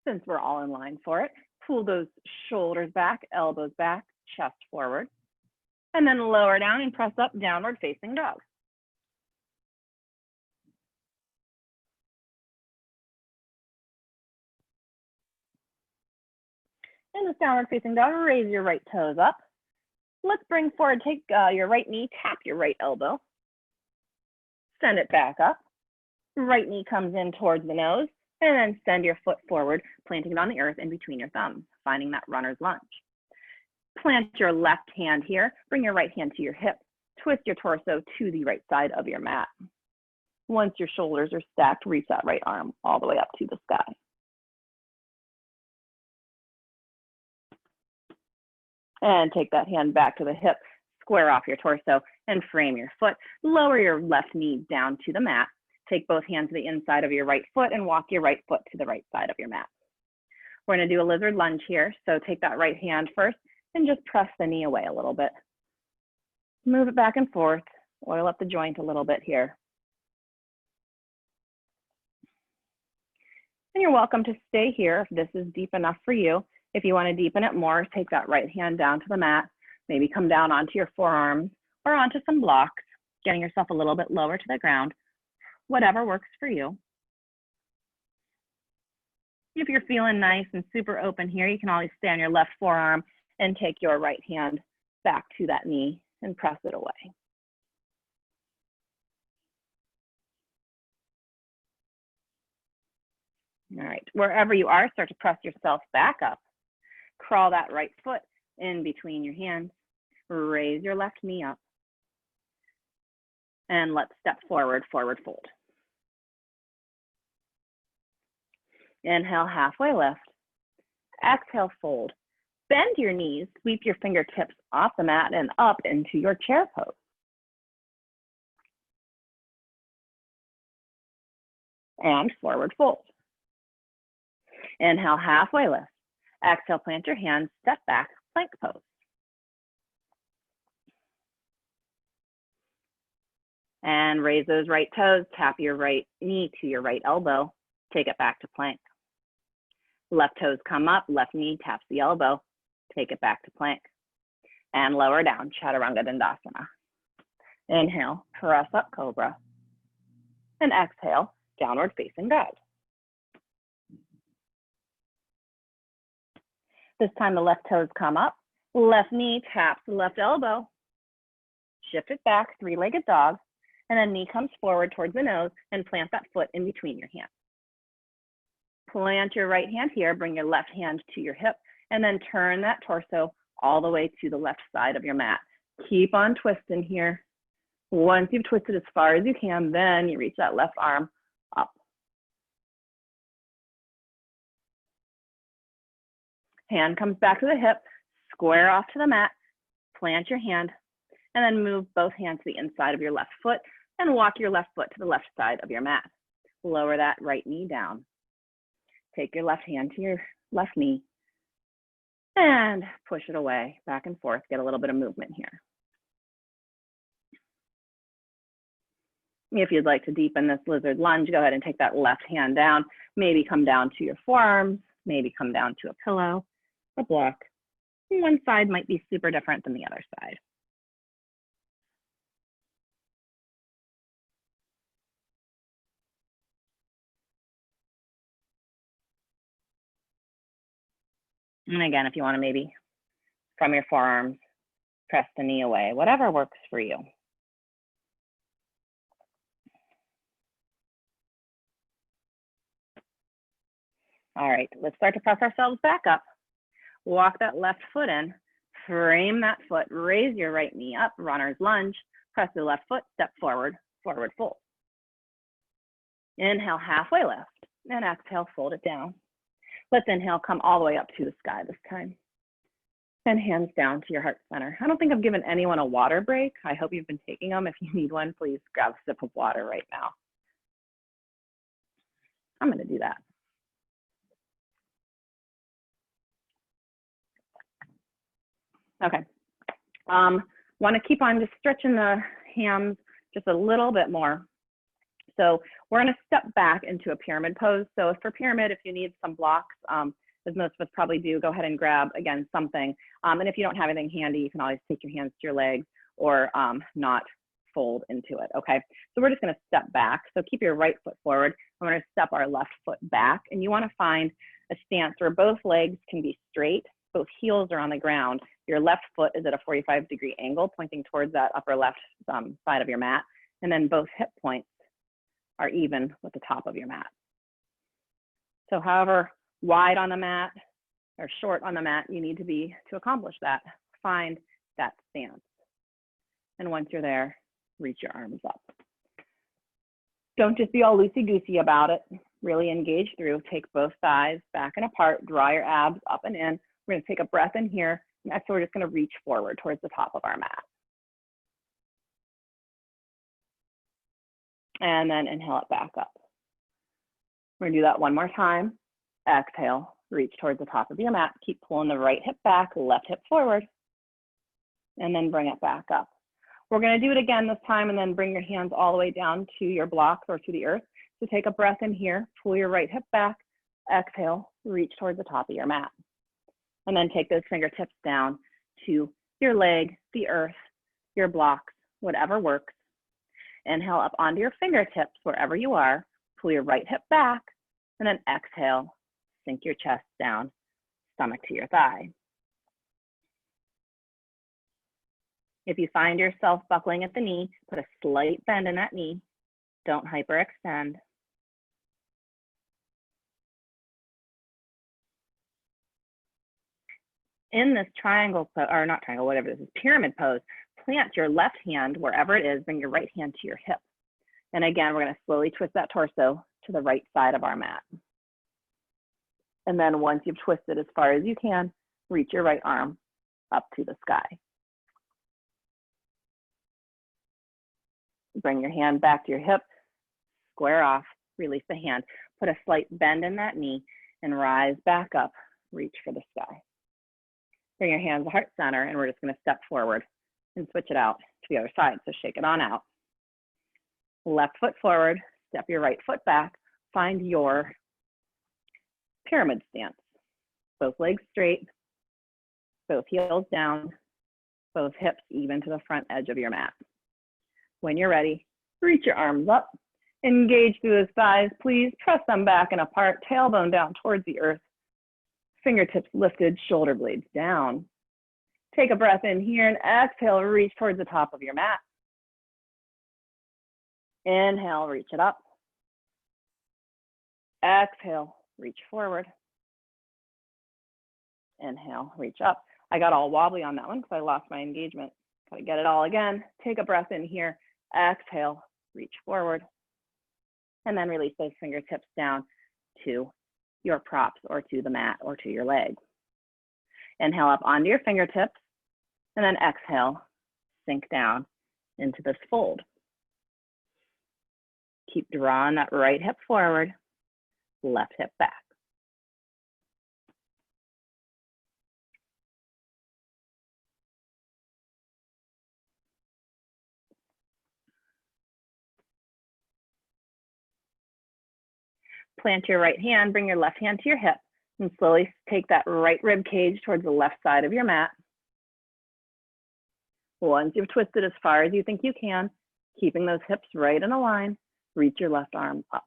Since we're all in line for it, pull those shoulders back, elbows back, chest forward, and then lower down and press up, downward facing dog. In this downward facing dog, raise your right toes up. Let's bring forward, take your right knee, tap your right elbow. Send it back up. Right knee comes in towards the nose, and then send your foot forward, planting it on the earth in between your thumbs, finding that runner's lunge. Plant your left hand here, bring your right hand to your hip, twist your torso to the right side of your mat. Once your shoulders are stacked, reach that right arm all the way up to the sky. And take that hand back to the hip, square off your torso, and frame your foot. Lower your left knee down to the mat. Take both hands to the inside of your right foot and walk your right foot to the right side of your mat. We're going to do a lizard lunge here. So take that right hand first and just press the knee away a little bit. Move it back and forth. Oil up the joint a little bit here. And you're welcome to stay here if this is deep enough for you. If you want to deepen it more, take that right hand down to the mat. Maybe come down onto your forearms or onto some blocks, getting yourself a little bit lower to the ground. Whatever works for you. If you're feeling nice and super open here, you can always stay on your left forearm and take your right hand back to that knee and press it away. All right, wherever you are, start to press yourself back up. Crawl that right foot in between your hands. Raise your left knee up. And let's step forward, forward fold. Inhale, halfway lift. Exhale, fold. Bend your knees, sweep your fingertips off the mat and up into your chair pose. And forward fold. Inhale, halfway lift. Exhale, plant your hands, step back, plank pose. And raise those right toes, tap your right knee to your right elbow, take it back to plank. Left toes come up, left knee taps the elbow, take it back to plank. And lower down, Chaturanga Dandasana. Inhale, press up Cobra. And exhale, downward facing dog. This time the left toes come up, left knee taps the left elbow. Shift it back, three-legged dog. And then knee comes forward towards the nose and plant that foot in between your hands. Plant your right hand here, bring your left hand to your hip, and then turn that torso all the way to the left side of your mat. Keep on twisting here. Once you've twisted as far as you can, then you reach that left arm up. Hand comes back to the hip, square off to the mat, plant your hand, and then move both hands to the inside of your left foot and walk your left foot to the left side of your mat. Lower that right knee down. Take your left hand to your left knee and push it away, back and forth, get a little bit of movement here. If you'd like to deepen this lizard lunge, go ahead and take that left hand down, maybe come down to your forearms, maybe come down to a pillow, a block. One side might be super different than the other side. And again, if you want to maybe from your forearms, press the knee away, whatever works for you. All right, let's start to press ourselves back up. Walk that left foot in, frame that foot, raise your right knee up, runner's lunge, press the left foot, step forward, forward fold. Inhale, halfway lift, and exhale, fold it down. Let's inhale, come all the way up to the sky this time. and hands down to your heart center. I don't think I've given anyone a water break. I hope you've been taking them. If you need one, please grab a sip of water right now. I'm going to do that. Okay. Want to keep on just stretching the hams just a little bit more. So we're going to step back into a pyramid pose. So for pyramid, if you need some blocks, as most of us probably do, go ahead and grab, again, something. And if you don't have anything handy, you can always take your hands to your legs or not fold into it, okay? So we're just going to step back. So keep your right foot forward. We're going to step our left foot back. And you want to find a stance where both legs can be straight, both heels are on the ground. Your left foot is at a 45-degree angle, pointing towards that upper left side of your mat. And then both hip points are even with the top of your mat. So however wide on the mat or short on the mat you need to be to accomplish that, find that stance. And once you're there, reach your arms up. Don't just be all loosey-goosey about it. Really engage through. Take both thighs back and apart. Draw your abs up and in. We're going to take a breath in here. Next, we're just going to reach forward towards the top of our mat. And then inhale it back up. We're going to do that one more time. Exhale, reach towards the top of your mat. Keep pulling the right hip back, left hip forward. And then bring it back up. We're going to do it again this time and then bring your hands all the way down to your blocks or to the earth. So take a breath in here, pull your right hip back, exhale, reach towards the top of your mat. And then take those fingertips down to your leg, the earth, your blocks, whatever works. Inhale up onto your fingertips wherever you are. Pull your right hip back, and then exhale, sink your chest down, stomach to your thigh. If you find yourself buckling at the knee, put a slight bend in that knee. Don't hyperextend. In this triangle, or not triangle, whatever this is, pyramid pose, plant your left hand wherever it is, bring your right hand to your hip. And again, we're going to slowly twist that torso to the right side of our mat. And then once you've twisted as far as you can, reach your right arm up to the sky. Bring your hand back to your hip, square off, release the hand. Put a slight bend in that knee and rise back up, reach for the sky. Bring your hands to heart center, and we're just going to step forward and switch it out to the other side. So shake it on out. Left foot forward, step your right foot back, find your pyramid stance. Both legs straight, both heels down, both hips even to the front edge of your mat. When you're ready, reach your arms up, engage through those thighs. Please press them back and apart, tailbone down towards the earth. Fingertips lifted, shoulder blades down. Take a breath in here and exhale, reach towards the top of your mat. Inhale, reach it up. Exhale, reach forward. Inhale, reach up. I got all wobbly on that one because I lost my engagement. Gotta get it all again. Take a breath in here. Exhale, reach forward. And then release those fingertips down to your props or to the mat or to your leg. Inhale up onto your fingertips, and then exhale, sink down into this fold. Keep drawing that right hip forward, left hip back. Plant your right hand, bring your left hand to your hip, and slowly take that right rib cage towards the left side of your mat. Once you've twisted as far as you think you can, keeping those hips right in a line, reach your left arm up.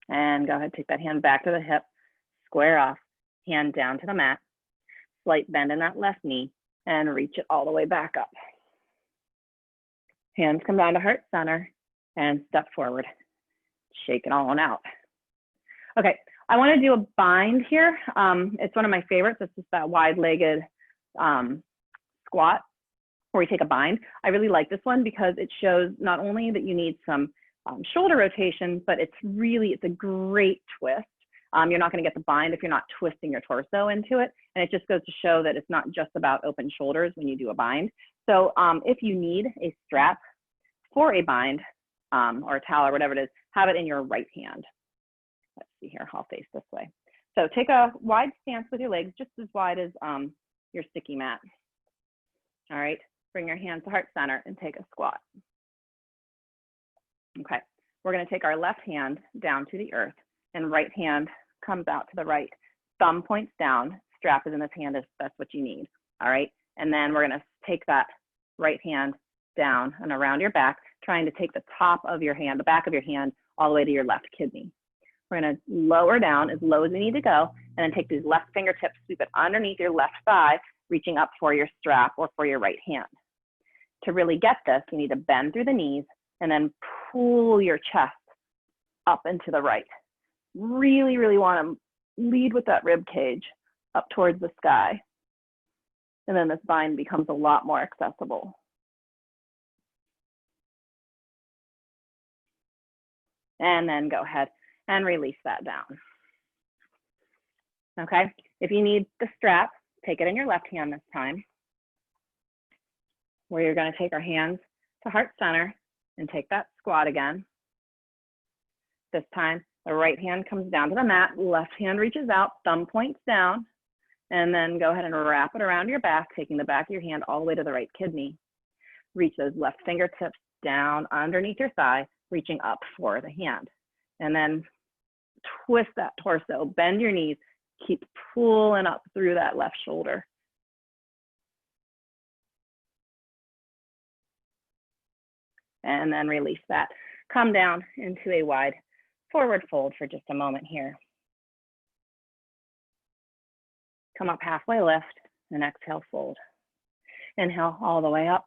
And go ahead, take that hand back to the hip, square off, hand down to the mat, slight bend in that left knee, and reach it all the way back up. Hands come down to heart center and step forward. Shake it all on out. Okay, I want to do a bind here. It's one of my favorites. It's just that wide-legged squat where we take a bind. I really like this one because it shows not only that you need some shoulder rotation, but it's a great twist. You're not going to get the bind if you're not twisting your torso into it. And it just goes to show that it's not just about open shoulders when you do a bind. So if you need a strap for a bind or a towel or whatever it is, have it in your right hand. Let's see here, I'll face this way. So take a wide stance with your legs, just as wide as your sticky mat. All right, bring your hands to heart center and take a squat. Okay, we're going to take our left hand down to the earth and right hand comes out to the right. Thumb points down, strap is in this hand if that's what you need. All right, and then we're going to take that right hand down and around your back, trying to take the top of your hand, the back of your hand, all the way to your left kidney. We're going to lower down as low as we need to go, and then take these left fingertips, sweep it underneath your left thigh, reaching up for your strap or for your right hand. To really get this, you need to bend through the knees and then pull your chest up into the right. Really, really want to lead with that rib cage up towards the sky. And then this bind becomes a lot more accessible. And then go ahead and release that down. Okay, if you need the strap, take it in your left hand this time, where you're going to take our hands to heart center and take that squat again. This time, the right hand comes down to the mat, left hand reaches out, thumb points down, and then go ahead and wrap it around your back, taking the back of your hand all the way to the right kidney. Reach those left fingertips down underneath your thigh, reaching up for the hand. And then twist that torso, bend your knees, keep pulling up through that left shoulder. And then release that. Come down into a wide forward fold for just a moment here. Come up halfway, lift, and exhale, fold. Inhale all the way up,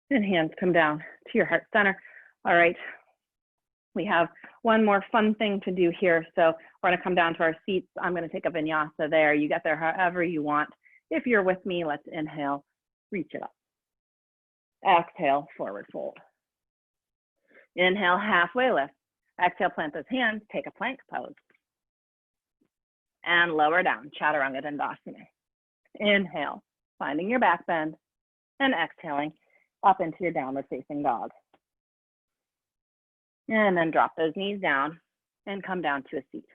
and hands come down to your heart center. All right, we have one more fun thing to do here. So we're gonna come down to our seats. I'm gonna take a vinyasa there. You get there however you want. If you're with me, let's inhale, reach it up. Exhale, forward fold. Inhale, halfway lift. Exhale, plant those hands, take a plank pose. And lower down, Chaturanga Dandasana. Inhale, finding your back bend, and exhaling up into your downward facing dog. And then drop those knees down and come down to a seat.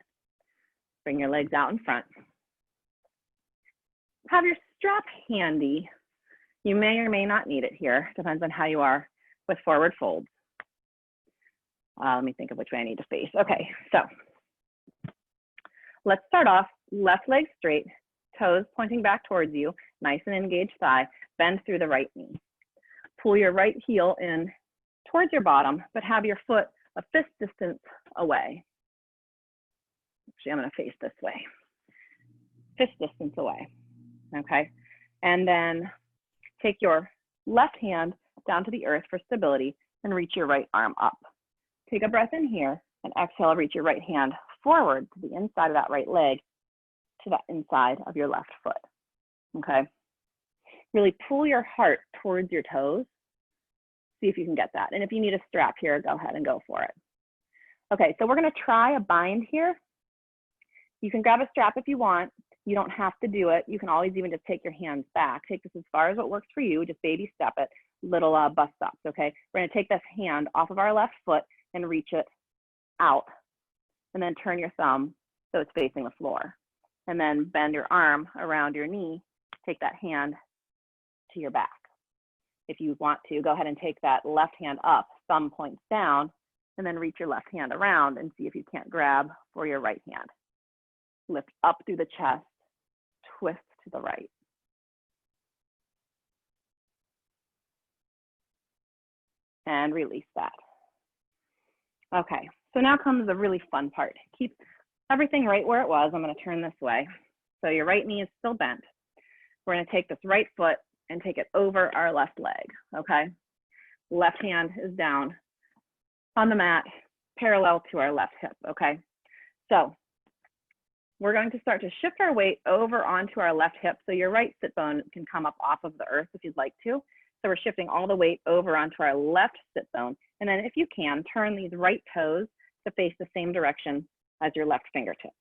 Bring your legs out in front. Have your strap handy. You may or may not need it here, depends on how you are with forward folds. Let me think of which way I need to face. Okay, so let's start off, left leg straight, toes pointing back towards you, nice and engaged thigh, bend through the right knee. Pull your right heel in towards your bottom, but have your foot a fist distance away. Actually, I'm gonna face this way. Fist distance away, okay? And then take your left hand down to the earth for stability and reach your right arm up. Take a breath in here and exhale, reach your right hand forward to the inside of that right leg to the inside of your left foot, okay? Really pull your heart towards your toes. See if you can get that. And if you need a strap here, go ahead and go for it. Okay, so we're gonna try a bind here. You can grab a strap if you want. You don't have to do it. You can always even just take your hands back. Take this as far as what works for you. Just baby step it, little bus stops, okay? We're gonna take this hand off of our left foot and reach it out. And then turn your thumb so it's facing the floor. And then bend your arm around your knee. Take that hand to your back. If you want to, go ahead and take that left hand up, thumb points down, and then reach your left hand around and see if you can't grab for your right hand. Lift up through the chest, twist to the right. And release that. Okay, so now comes the really fun part. Keep everything right where it was. I'm gonna turn this way. So your right knee is still bent. We're gonna take this right foot and take it over our left leg, okay? Left hand is down on the mat, parallel to our left hip, okay? So we're going to start to shift our weight over onto our left hip so your right sit bone can come up off of the earth if you'd like to. So we're shifting all the weight over onto our left sit bone. And then if you can, turn these right toes to face the same direction as your left fingertips.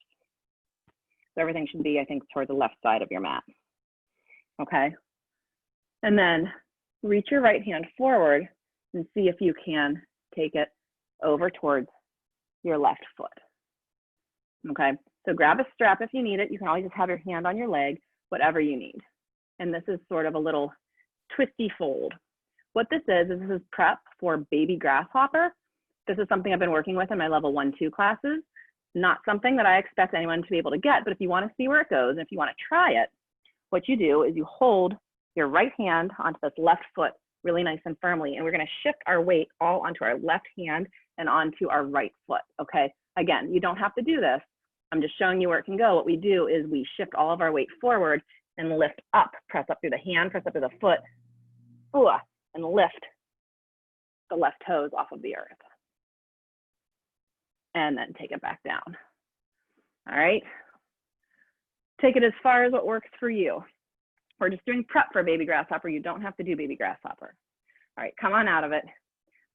So everything should be, I think, towards the left side of your mat. Okay. And then reach your right hand forward and see if you can take it over towards your left foot. Okay. So grab a strap if you need it. You can always just have your hand on your leg, whatever you need. And this is sort of a little twisty fold. What this is prep for baby grasshopper. This is something I've been working with in my level 1-2 classes. Not something that I expect anyone to be able to get, but if you want to see where it goes, and if you want to try it, what you do is you hold your right hand onto this left foot really nice and firmly, and we're going to shift our weight all onto our left hand and onto our right foot, okay? Again, you don't have to do this. I'm just showing you where it can go. What we do is we shift all of our weight forward and lift up, press up through the hand, press up through the foot, and lift the left toes off of the earth. And then take it back down. All right. Take it as far as what works for you. We're just doing prep for baby grasshopper. You don't have to do baby grasshopper. All right, come on out of it.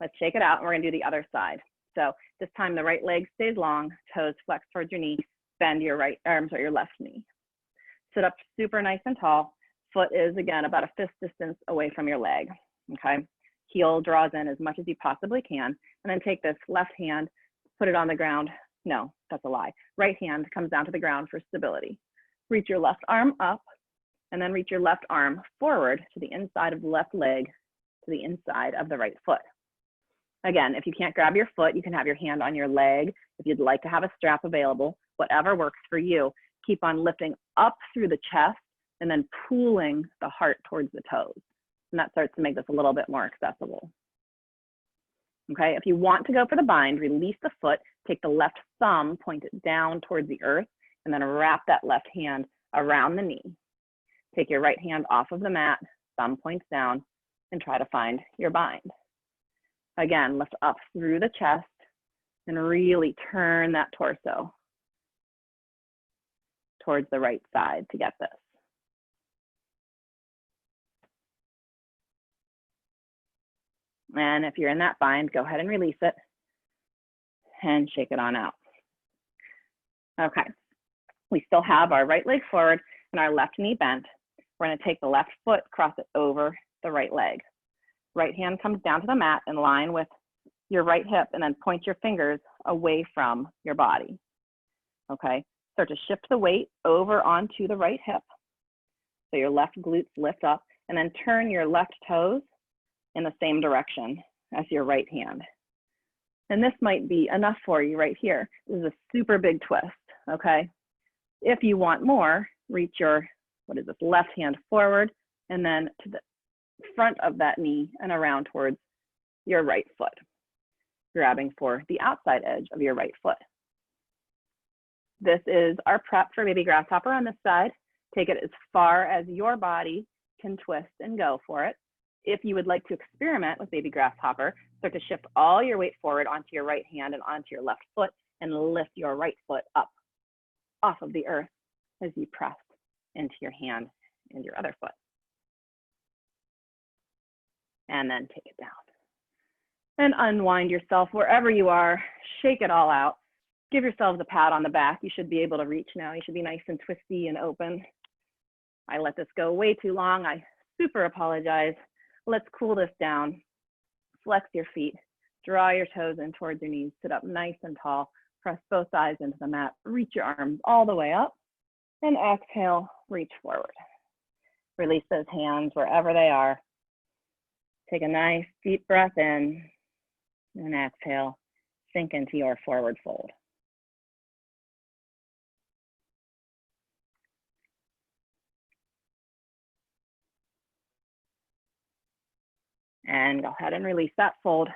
Let's shake it out, and we're gonna do the other side. So this time the right leg stays long, toes flex towards your knee, bend your your left knee. Sit up super nice and tall. Foot is, again, about a fist distance away from your leg, okay? Heel draws in as much as you possibly can, and then take this left hand, put it on the ground. No, that's a lie. Right hand comes down to the ground for stability. Reach your left arm up, and then reach your left arm forward to the inside of the left leg, to the inside of the right foot. Again, if you can't grab your foot, you can have your hand on your leg. If you'd like to have a strap available, whatever works for you. Keep on lifting up through the chest and then pulling the heart towards the toes. And that starts to make this a little bit more accessible. Okay, if you want to go for the bind, release the foot, take the left thumb, point it down towards the earth, and then wrap that left hand around the knee. Take your right hand off of the mat, thumb points down, and try to find your bind. Again, lift up through the chest and really turn that torso towards the right side to get this. And if you're in that bind, go ahead and release it and shake it on out. Okay, we still have our right leg forward and our left knee bent. We're going to take the left foot, cross it over the right leg. Right hand comes down to the mat in line with your right hip, and then point your fingers away from your body. Okay, start to shift the weight over onto the right hip. So your left glutes lift up, and then turn your left toes in the same direction as your right hand. And this might be enough for you right here. This is a super big twist, okay? If you want more, reach your, left hand forward, and then to the front of that knee and around towards your right foot, grabbing for the outside edge of your right foot. This is our prep for baby grasshopper on this side. Take it as far as your body can twist and go for it. If you would like to experiment with baby grasshopper, start to shift all your weight forward onto your right hand and onto your left foot, and lift your right foot up off of the earth as you press into your hand and your other foot. And then take it down. And unwind yourself wherever you are. Shake it all out. Give yourselves a pat on the back. You should be able to reach now. You should be nice and twisty and open. I let this go way too long. I super apologize. Let's cool this down. Flex your feet. Draw your toes in towards your knees. Sit up nice and tall. Press both sides into the mat. Reach your arms all the way up. And exhale, reach forward. Release those hands wherever they are. Take a nice deep breath in. And exhale, sink into your forward fold. And go ahead and release that fold.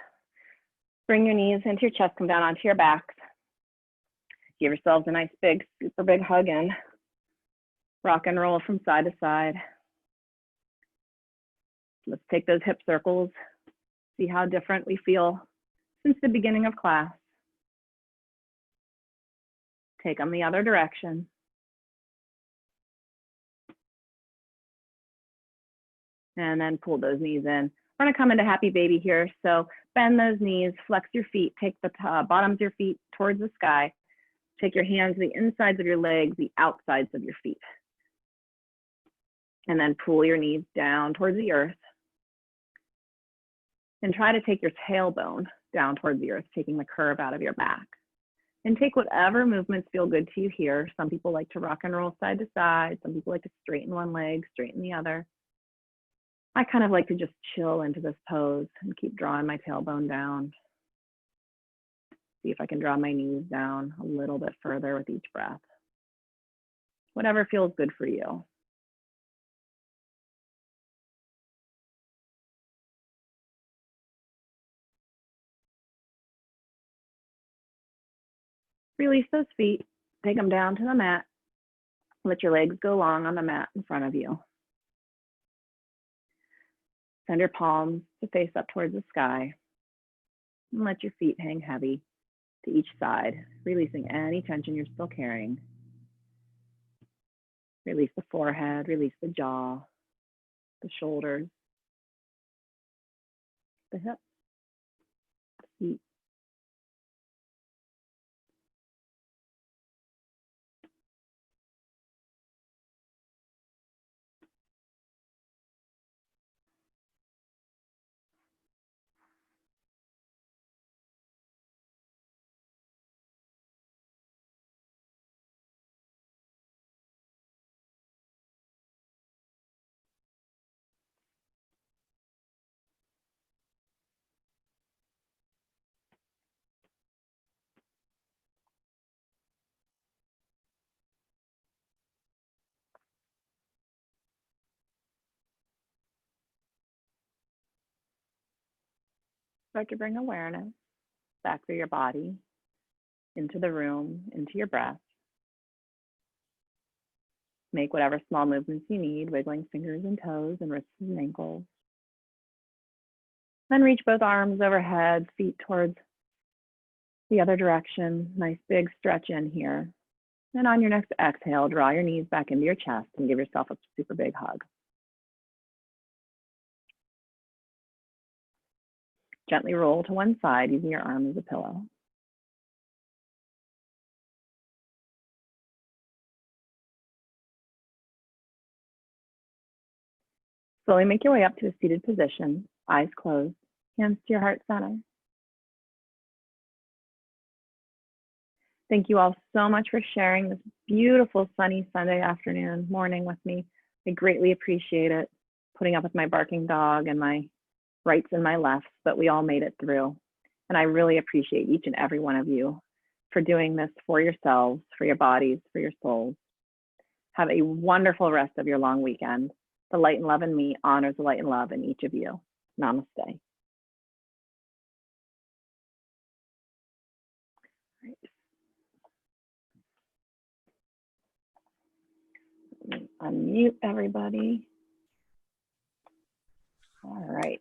Bring your knees into your chest, come down onto your backs. Give yourselves a nice big, super big hug in. Rock and roll from side to side. Let's take those hip circles. See how different we feel since the beginning of class. Take them the other direction. And then pull those knees in. We're gonna come into happy baby here. So bend those knees, flex your feet, take the bottoms of your feet towards the sky. Take your hands to the insides of your legs, the outsides of your feet. And then pull your knees down towards the earth. And try to take your tailbone down towards the earth, taking the curve out of your back. And take whatever movements feel good to you here. Some people like to rock and roll side to side. Some people like to straighten one leg, straighten the other. I kind of like to just chill into this pose and keep drawing my tailbone down. See if I can draw my knees down a little bit further with each breath. Whatever feels good for you. Release those feet, take them down to the mat. Let your legs go long on the mat in front of you. Send your palms to face up towards the sky. And let your feet hang heavy to each side, releasing any tension you're still carrying. Release the forehead, release the jaw, the shoulders, the hips, the feet. Start to bring awareness back through your body, into the room, into your breath. Make whatever small movements you need, wiggling fingers and toes and wrists and ankles. Then reach both arms overhead, feet towards the other direction. Nice big stretch in here. And on your next exhale, draw your knees back into your chest and give yourself a super big hug. Gently roll to one side using your arm as a pillow. Slowly make your way up to a seated position, eyes closed, hands to your heart center. Thank you all so much for sharing this beautiful sunny Sunday afternoon, morning with me. I greatly appreciate it, putting up with my barking dog and my rights and my lefts, but we all made it through. And I really appreciate each and every one of you for doing this for yourselves, for your bodies, for your souls. Have a wonderful rest of your long weekend. The light and love in me honors the light and love in each of you. Namaste. Unmute everybody. All right.